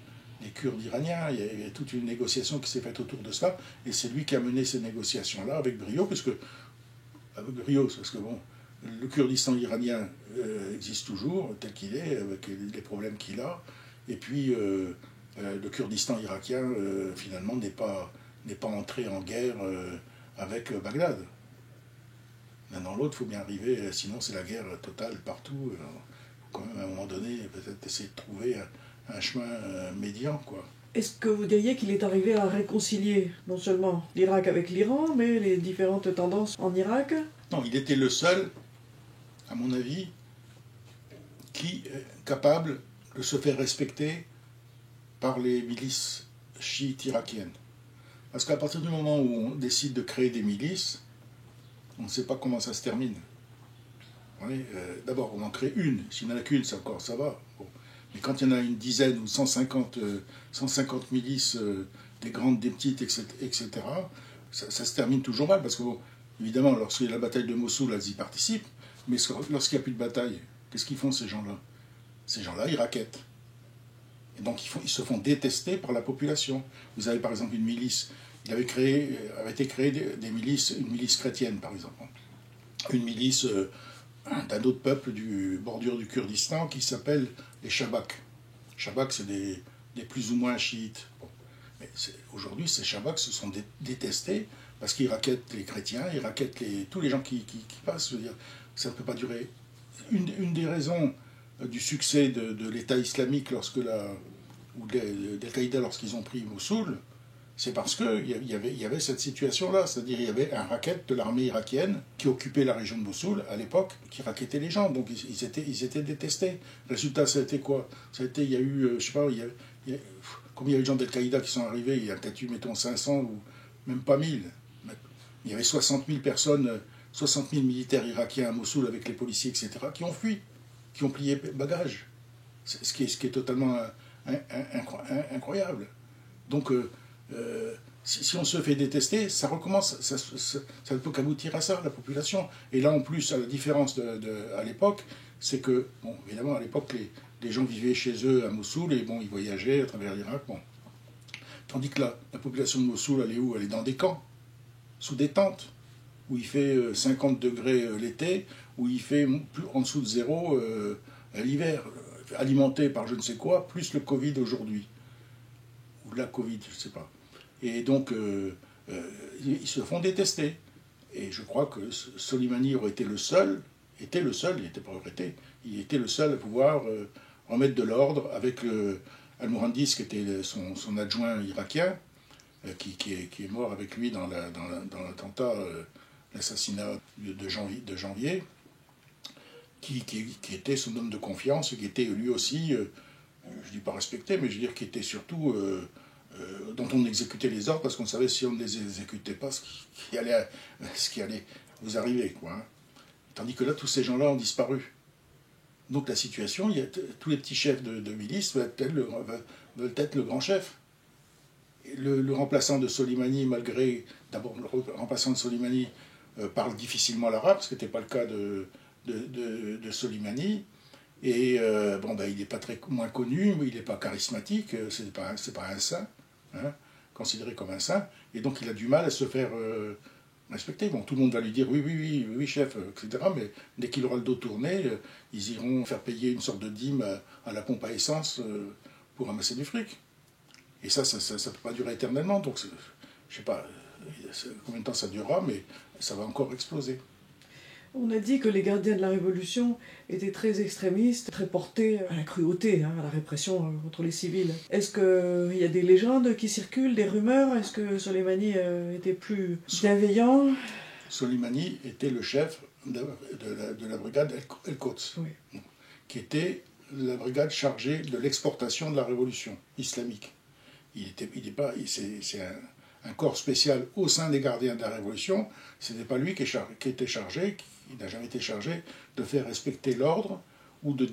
B: iraniens. Il y a toute une négociation qui s'est faite autour de ça, et c'est lui qui a mené ces négociations-là avec brio, parce que bon, le Kurdistan iranien existe toujours, tel qu'il est, avec les problèmes qu'il a, et puis le Kurdistan irakien, finalement, n'est pas entré en guerre avec Bagdad. L'un dans l'autre, il faut bien arriver, sinon c'est la guerre totale partout. Il faut quand même à un moment donné peut-être essayer de trouver un chemin médian, quoi.
A: Est-ce que vous diriez qu'il est arrivé à réconcilier non seulement l'Irak avec l'Iran, mais les différentes tendances en Irak?
B: Non, il était le seul, à mon avis, qui est capable de se faire respecter par les milices chiites irakiennes. Parce qu'à partir du moment où on décide de créer des milices, on ne sait pas comment ça se termine. D'abord, on en crée une. S'il n'y en a qu'une, ça va. Bon. Mais quand il y en a une dizaine ou 150 milices, des grandes, des petites, etc., ça se termine toujours mal. Parce que, bon, évidemment, lorsqu'il y a la bataille de Mossoul, elles y participent. Mais lorsqu'il n'y a plus de bataille, qu'est-ce qu'ils font, ces gens-là? Ces gens-là, ils raquettent. Et donc, ils se font détester par la population. Vous avez, par exemple, une milice. Il avait été créé une milice chrétienne, par exemple. Une milice d'un autre peuple du bordure du Kurdistan qui s'appelle les Shabaks. Shabaks, c'est des plus ou moins chiites. Bon. Mais aujourd'hui, ces Shabaks se sont détestés parce qu'ils raquettent les chrétiens, ils raquettent tous les gens qui passent. Je veux dire, ça ne peut pas durer. Une des raisons du succès de l'État islamique ou d'Al-Qaïda lorsqu'ils ont pris Mossoul, c'est parce qu'il y avait cette situation-là, c'est-à-dire il y avait un racket de l'armée irakienne qui occupait la région de Mossoul à l'époque, qui rackettait les gens, donc ils étaient détestés. Le résultat, ça a été quoi? Il y a eu, je sais pas, combien il y a eu de gens d'Al-Qaïda qui sont arrivés? Il y a peut-être eu, mettons, 500 ou même pas 1000. Il y avait 60 000 personnes, 60 000 militaires irakiens à Mossoul avec les policiers, etc., qui ont fui, qui ont plié bagages. Ce qui est totalement incroyable. Donc, si on se fait détester, ça recommence, ça ne peut qu'aboutir à ça, la population. Et là, en plus, à la différence à l'époque, c'est que, bon, évidemment, à l'époque, les gens vivaient chez eux à Mossoul et bon, ils voyageaient à travers l'Irak. Bon. Tandis que la population de Mossoul, elle est où? Elle est dans des camps, sous des tentes, où il fait 50 degrés l'été, où il fait en dessous de zéro l'hiver, alimenté par je ne sais quoi, plus le Covid aujourd'hui. Ou la Covid, je ne sais pas. Et donc, ils se font détester. Et je crois que Soleimani aurait été le seul, il n'était pas arrêté, il était le seul à pouvoir remettre de l'ordre avec Al-Mohandis, qui était son adjoint irakien, qui est mort avec lui dans l'attentat, l'assassinat de janvier, qui était son homme de confiance, qui était lui aussi, je ne dis pas respecté, mais je veux dire qui était surtout... dont on exécutait les ordres parce qu'on savait si on ne les exécutait pas ce qui allait vous arriver, quoi. Hein. Tandis que là, tous ces gens-là ont disparu. Donc la situation, tous les petits chefs de milice veulent être le grand chef. Le remplaçant de Soleimani, d'abord le remplaçant de Soleimani parle difficilement l'arabe, ce qui n'était pas le cas de Soleimani. Et il n'est pas moins connu, mais il n'est pas charismatique, c'est pas un saint. Hein, considéré comme un saint, et donc il a du mal à se faire respecter. Bon, tout le monde va lui dire oui, chef, etc. Mais dès qu'il aura le dos tourné, ils iront faire payer une sorte de dîme à la pompe à essence pour ramasser du fric. Et ça ne peut pas durer éternellement. Donc, je ne sais pas combien de temps ça durera, mais ça va encore exploser.
A: On a dit que les gardiens de la Révolution étaient très extrémistes, très portés à la cruauté, à la répression contre les civils. Est-ce qu'il y a des légendes qui circulent, des rumeurs? Est-ce que Soleimani était plus bienveillant?
B: Soleimani était le chef de la brigade El-Quds, oui, qui était la brigade chargée de l'exportation de la Révolution islamique. C'est un corps spécial au sein des gardiens de la Révolution. Ce n'était pas lui qui était chargé, il n'a jamais été chargé de faire respecter l'ordre ou de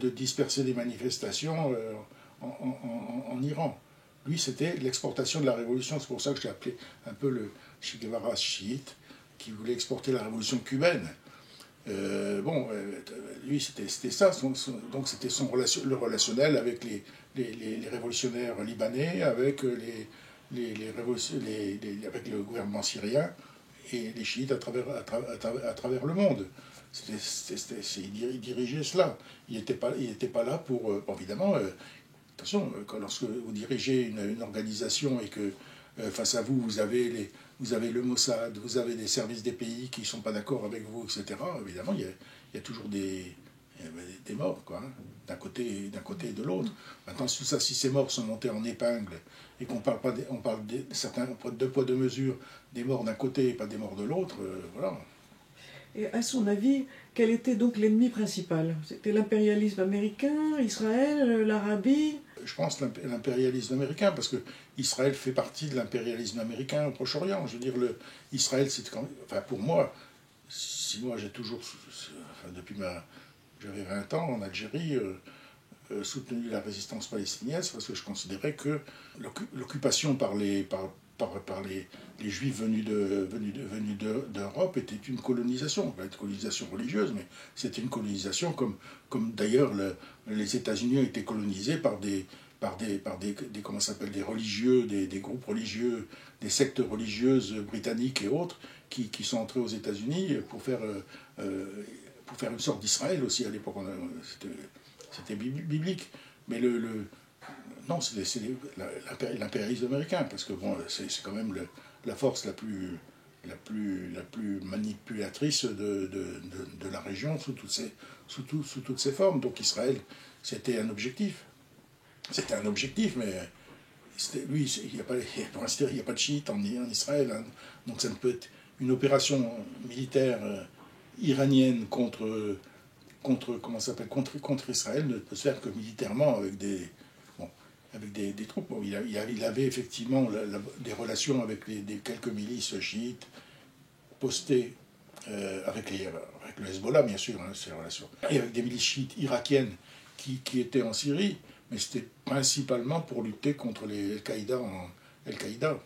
B: disperser des manifestations en Iran. Lui, c'était l'exportation de la révolution. C'est pour ça que je l'ai appelé un peu le Che Guevara chiite, qui voulait exporter la révolution cubaine. Lui, c'était ça. Donc, c'était le relationnel avec les révolutionnaires libanais, avec avec le gouvernement syrien et les chiites à travers le monde. Il dirigeait cela. Il n'était pas là pour... évidemment, attention, lorsque vous dirigez une organisation et que face à vous, vous avez le Mossad, vous avez des services des pays qui ne sont pas d'accord avec vous, etc., évidemment, il y a toujours des morts, quoi, hein, d'un côté et de l'autre. Maintenant, tout ça, si ces morts sont montés en épingle et qu'on parle pas, on parle de certains deux poids deux mesures, des morts d'un côté et pas des morts de l'autre, voilà.
A: Et à son avis, quel était donc l'ennemi principal? C'était l'impérialisme américain, Israël, l'Arabie?
B: Je pense l'impérialisme américain, parce que Israël fait partie de l'impérialisme américain au Proche-Orient. Je veux dire, Israël, c'est quand même... Enfin, pour moi, si moi j'ai toujours... depuis j'avais 20 ans en Algérie, soutenu la résistance palestinienne, parce que je considérais que l'occupation par les Juifs venus d'Europe était une colonisation, pas une colonisation religieuse, mais c'était une colonisation comme d'ailleurs les États-Unis ont été colonisés par des comment ça s'appelle, des religieux, des groupes religieux, des sectes religieuses britanniques et autres qui sont entrés aux États-Unis pour faire une sorte d'Israël aussi à l'époque. C'était biblique, mais non, c'est l'impérialisme américain, parce que bon, c'est quand même la force la plus manipulatrice de la région sous toutes ses formes. Donc Israël, c'était un objectif. C'était un objectif, mais lui, il n'y a pas de chiites en Israël, hein. Donc ça ne peut être une opération militaire iranienne contre Israël ne peut se faire que militairement avec des troupes. Bon, il avait effectivement des relations avec quelques milices chiites postés avec le Hezbollah, bien sûr, hein, ces relations, et avec des milices chiites irakiennes qui étaient en Syrie, mais c'était principalement pour lutter contre les Al-Qaïda.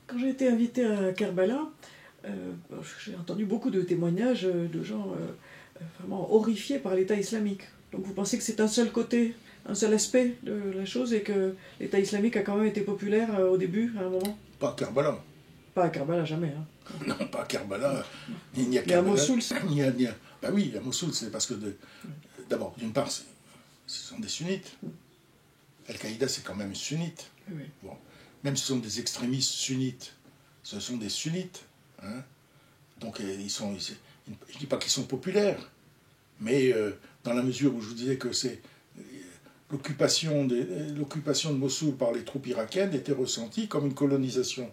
A: Quand j'ai été invité à Kerbala, j'ai entendu beaucoup de témoignages de gens vraiment horrifiés par l'État islamique. Donc vous pensez que c'est un seul côté, un seul aspect de la chose, et que l'État islamique a quand même été populaire au début, à un moment?
B: Pas à Kerbala.
A: Pas à Kerbala, jamais. Hein.
B: Non, pas à Kerbala. Ni à
A: Kerbala. Mais à Mossoul,
B: bah oui, à Mossoul, c'est parce que, d'abord, d'une part, ce sont des sunnites. Al-Qaïda, c'est quand même sunnite.
A: Oui.
B: Bon. Même si ce sont des extrémistes sunnites, ce sont des sunnites. Hein. Donc, je ne dis pas qu'ils sont populaires, mais dans la mesure où je vous disais que c'est l'occupation de Mossoul par les troupes irakiennes était ressentie comme une colonisation.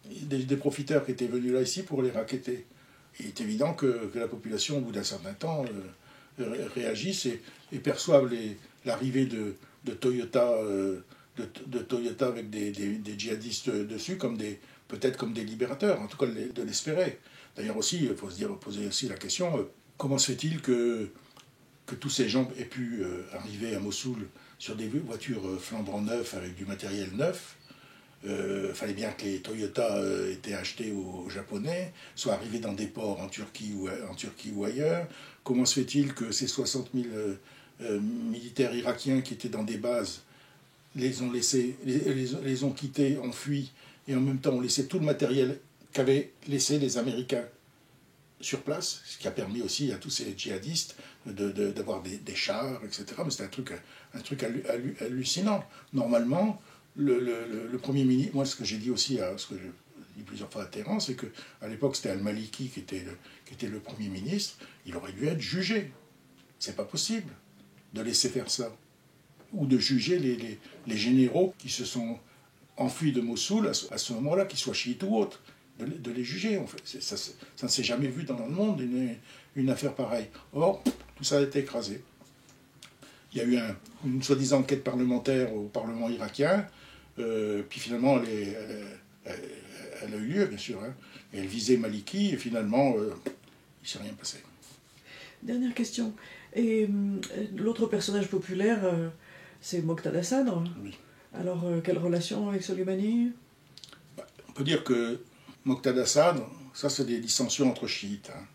B: Des profiteurs qui étaient venus là ici pour les racketter. Il est évident que la population, au bout d'un certain temps, réagisse et perçoivent l'arrivée de Toyota, de Toyota avec des djihadistes dessus peut-être comme des libérateurs, en tout cas de l'espérer. D'ailleurs aussi, il faut poser aussi la question, comment se fait-il que tous ces gens aient pu arriver à Mossoul sur des voitures flambant neuves avec du matériel neuf? Fallait bien que les Toyota étaient achetés aux Japonais, soient arrivés dans des ports en Turquie ou ailleurs. Comment se fait-il que ces 60 000 militaires irakiens qui étaient dans des bases les ont quittés, ont fui, et en même temps ont laissé tout le matériel qu'avaient laissé les Américains sur place, ce qui a permis aussi à tous ces djihadistes d'avoir des chars, etc. Mais c'était un truc hallucinant. Normalement, le Premier ministre, moi ce que j'ai dit aussi, ce que j'ai dit plusieurs fois à Téhéran, c'est qu'à l'époque c'était Al-Maliki qui était le Premier ministre, il aurait dû être jugé. C'est pas possible de laisser faire ça. Ou de juger les généraux qui se sont enfuis de Mossoul à ce moment-là, qu'ils soient chiites ou autres, de les juger. En fait. Ça ne s'est jamais vu dans le monde, une affaire pareille. Or, tout ça a été écrasé. Il y a eu une soi-disant enquête parlementaire au Parlement irakien, puis finalement elle a eu lieu, bien sûr, hein, et elle visait Maliki, et finalement, il ne s'est rien passé.
A: Dernière question. Et l'autre personnage populaire, c'est Moqtada Sadr.
B: Oui.
A: Alors, quelle relation avec Soleimani?
B: On peut dire que Moqtada Sadr, ça c'est des dissensions entre chiites. Hein.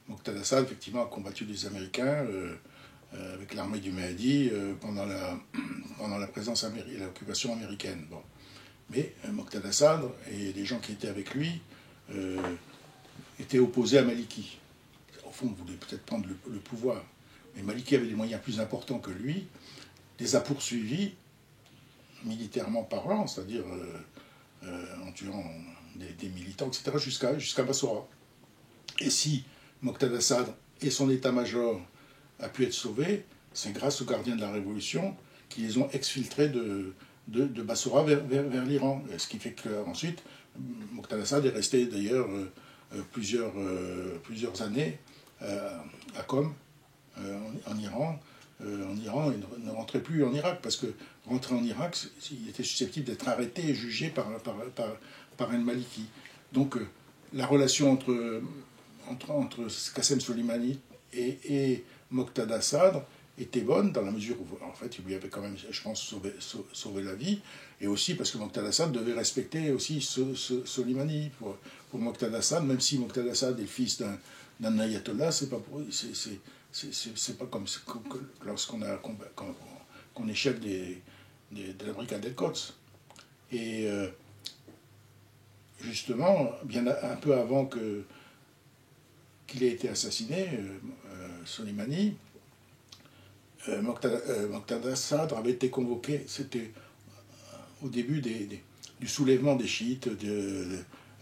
B: Moqtada Sadr, effectivement, a combattu les Américains avec l'armée du Mahdi pendant la présence l'occupation américaine. Bon. Mais Moqtada Sadr et les gens qui étaient avec lui étaient opposés à Maliki. Au fond, voulaient peut-être prendre le pouvoir. Mais Maliki avait des moyens plus importants que lui, les a poursuivis, militairement parlant, c'est-à-dire en tuant des militants, etc., jusqu'à Bassora. Et si Moqtada Sadr et son état-major a pu être sauvé, c'est grâce aux gardiens de la Révolution qui les ont exfiltrés de Bassora vers l'Iran. Ce qui fait qu'ensuite, Moqtada Sadr est resté d'ailleurs plusieurs années à Qom, en Iran. Il ne rentrait plus en Irak, parce que rentrer en Irak, il était susceptible d'être arrêté et jugé par al-Maliki. Donc la relation entre Qassem Soleimani et Moqtada Sadr était bonne, dans la mesure où, en fait, il lui avait quand même, je pense, sauvé la vie, et aussi parce que Moqtada Sadr devait respecter aussi Soleimani. Pour Moqtada Sadr, même si Moqtada Sadr est le fils d'un ayatollah, c'est pas comme lorsqu'on est chef de la brigade El-Quds. Et justement, bien un peu avant qu'il ait été assassiné, Soleimani, Moqtada Sadr avait été convoqué, c'était au début du soulèvement des chiites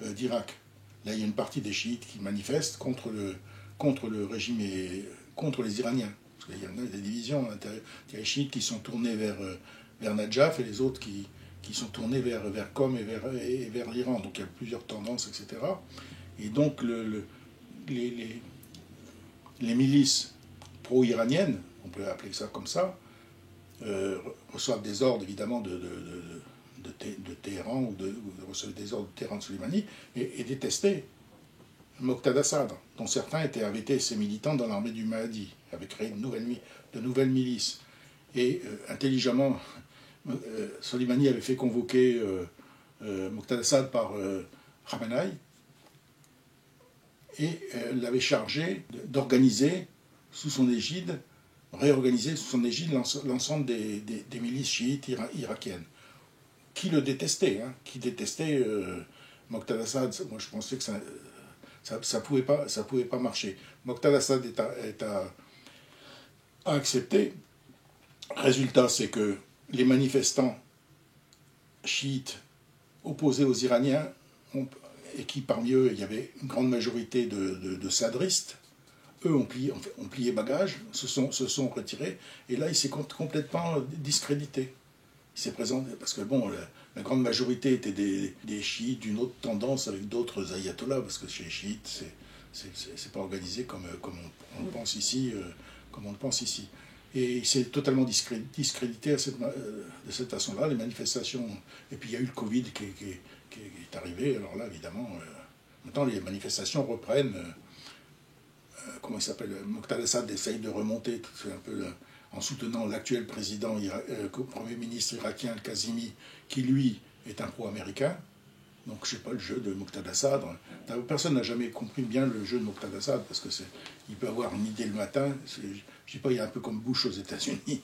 B: d'Irak. Là, il y a une partie des chiites qui manifestent contre le régime et contre les Iraniens. Parce qu'il y en a des divisions à l'intérieur. Il y a les chiites qui sont tournés vers Najaf et les autres qui sont tournés vers Qom et vers l'Iran. Donc il y a plusieurs tendances, etc. Et donc les milices pro-iraniennes, on peut appeler ça comme ça, reçoivent des ordres évidemment de Téhéran ou de recevaient des ordres de Téhéran de Soleimani et détestaient Moqtada Sadr, dont certains avaient été ses militants dans l'armée du Mahdi, avaient créé de nouvelles milices. Et intelligemment, Soleimani avait fait convoquer Moqtada Sadr par Khamenei et l'avait chargé d'organiser sous son égide, réorganiser sous son égide l'ensemble des milices chiites irakiennes. Qui le détestait, hein, qui détestait Moqtada Sadr. Moi, je pensais que ça pouvait pas marcher. Moqtada Sadr a accepté. Résultat, c'est que les manifestants chiites opposés aux Iraniens, et qui parmi eux, il y avait une grande majorité de sadristes, eux ont plié bagage, se sont retirés, et là, il s'est complètement discrédité. Il s'est présenté, parce que bon, la grande majorité était des chiites d'une autre tendance avec d'autres ayatollahs, parce que chez les chiites, c'est pas organisé comme on le pense ici, Et il s'est totalement discrédité de cette façon-là, les manifestations. Et puis il y a eu le Covid qui est arrivé, alors là, évidemment, maintenant les manifestations reprennent. Comment il s'appelle, Moqtada Sadr essaye de remonter un peu en soutenant l'actuel président, premier ministre irakien, Kazimi, qui lui est un pro-américain. Donc je sais pas, le jeu de Moqtada Sadr. Personne n'a jamais compris bien le jeu de Moqtada Sadr, parce que il peut avoir une idée le matin. Je sais pas, il est un peu comme Bush aux États-Unis.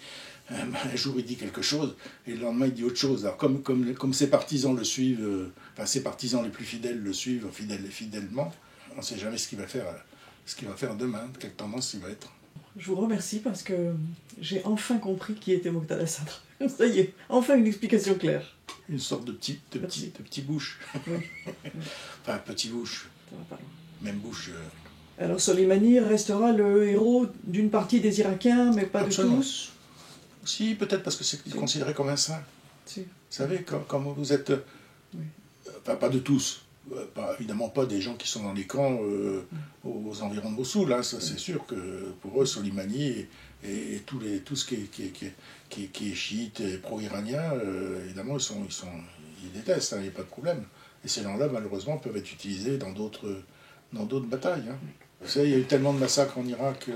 B: Un jour il dit quelque chose et le lendemain il dit autre chose. Alors comme ses partisans le suivent, ses partisans les plus fidèles le suivent fidèlement, on ne sait jamais ce qu'il va faire demain, quelle tendance il va être.
A: Je vous remercie parce que j'ai enfin compris qui était Moqtada Sadr. Ça y est, enfin une explication claire.
B: Une sorte de petit Bush.
A: Oui.
B: Enfin, petit Bush.
A: Ça va pas loin.
B: Même Bush.
A: Alors Soleimani restera le héros d'une partie des Irakiens, mais pas
B: Absolument.
A: de tous.
B: Si, peut-être parce que c'est considéré comme un saint.
A: Si.
B: Vous savez, comme vous êtes...
A: Oui.
B: Enfin, pas de tous. Évidemment pas des gens qui sont dans les camps aux environs de Mossoul. Hein, ça, c'est sûr que pour eux, Soleimani et tout ce qui est chiite et pro-iranien, évidemment, ils détestent, il n'y a pas de problème. Et ces gens-là, malheureusement, peuvent être utilisés dans d'autres batailles. Hein. Vous savez, il y a eu tellement de massacres en Irak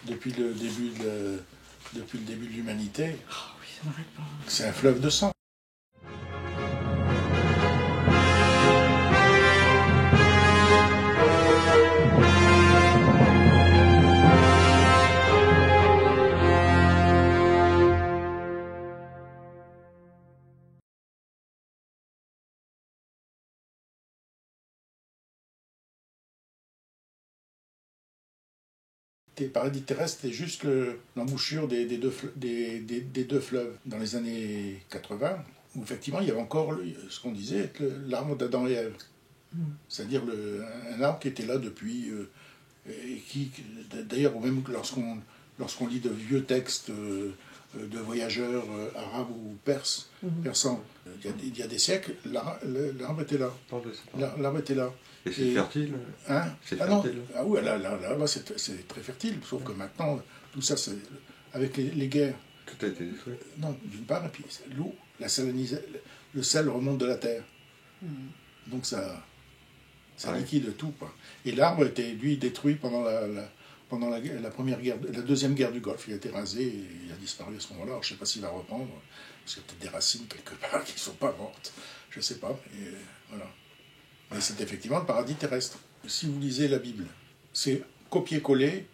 B: depuis le début de l'humanité.
A: Oh, oui, ça n'arrête pas.
B: C'est un fleuve de sang. Les paradis terrestres, c'était juste l'embouchure des deux fleuves. Dans les années 80, où effectivement il y avait encore ce qu'on disait être l'arbre d'Adam et Ève. C'est-à-dire un arbre qui était là depuis, et qui, d'ailleurs, même lorsqu'on lit de vieux textes de voyageurs arabes ou persans, il y a des siècles, l'arbre était là. L'arbre était là.
C: Et c'est fertile.
B: Hein?
C: C'est fertile.
B: Ah oui, là c'est très fertile, sauf que maintenant, tout ça, avec les guerres.
C: Tout a été détruit.
B: Non, d'une part, et puis l'eau, le sel remonte de la terre. Donc ça liquide tout, quoi. Et l'arbre a été, lui, détruit pendant la deuxième guerre du Golfe. Il a été rasé et il a disparu à ce moment-là. Alors, je ne sais pas s'il va reprendre, parce qu'il y a peut-être des racines quelque part qui ne sont pas mortes. Je ne sais pas. Et voilà. Mais c'est effectivement le paradis terrestre. Si vous lisez la Bible, c'est copier-coller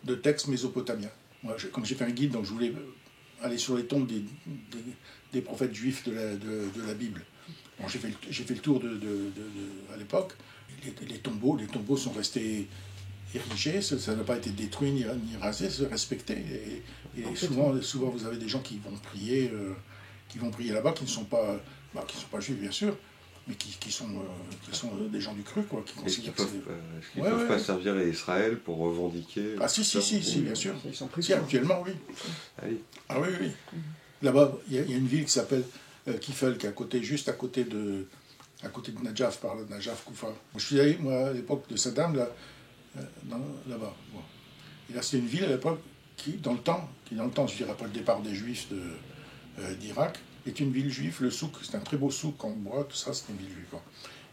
B: de textes mésopotamiens. Moi, comme j'ai fait un guide, donc je voulais aller sur les tombes des prophètes juifs de la Bible. Bon, j'ai fait le tour à l'époque. Les tombeaux sont restés érigés, ça n'a pas été détruit ni rasé, c'est respecté. Et souvent, vous avez des gens qui vont prier là-bas, qui ne sont pas juifs, bien sûr, mais qui sont des gens du cru, quoi, qui considèrent
C: Est-ce qu'ils ne peuvent pas servir à Israël pour revendiquer...
B: Ah si, bien sûr.
A: Ils sont pris
B: si, actuellement, oui.
C: Allez.
B: Ah oui. Là-bas, il y a une ville qui s'appelle Kifel, qui est juste à côté de Najaf, par le Najaf Koufa. Je suis allé, moi, à l'époque de Saddam, là-bas. Bon. Et là, c'était une ville, à l'époque, qui, dans le temps, je dirais pas le départ des Juifs d'Irak, est une ville juive. Le souk, c'est un très beau souk en bois, tout ça, c'est une ville juive.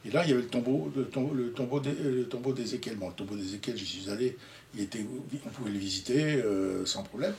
B: Et là, il y avait le tombeau d'Ézéchiel. Bon, le tombeau d'Ézéchiel, j'y suis allé, on pouvait le visiter sans problème.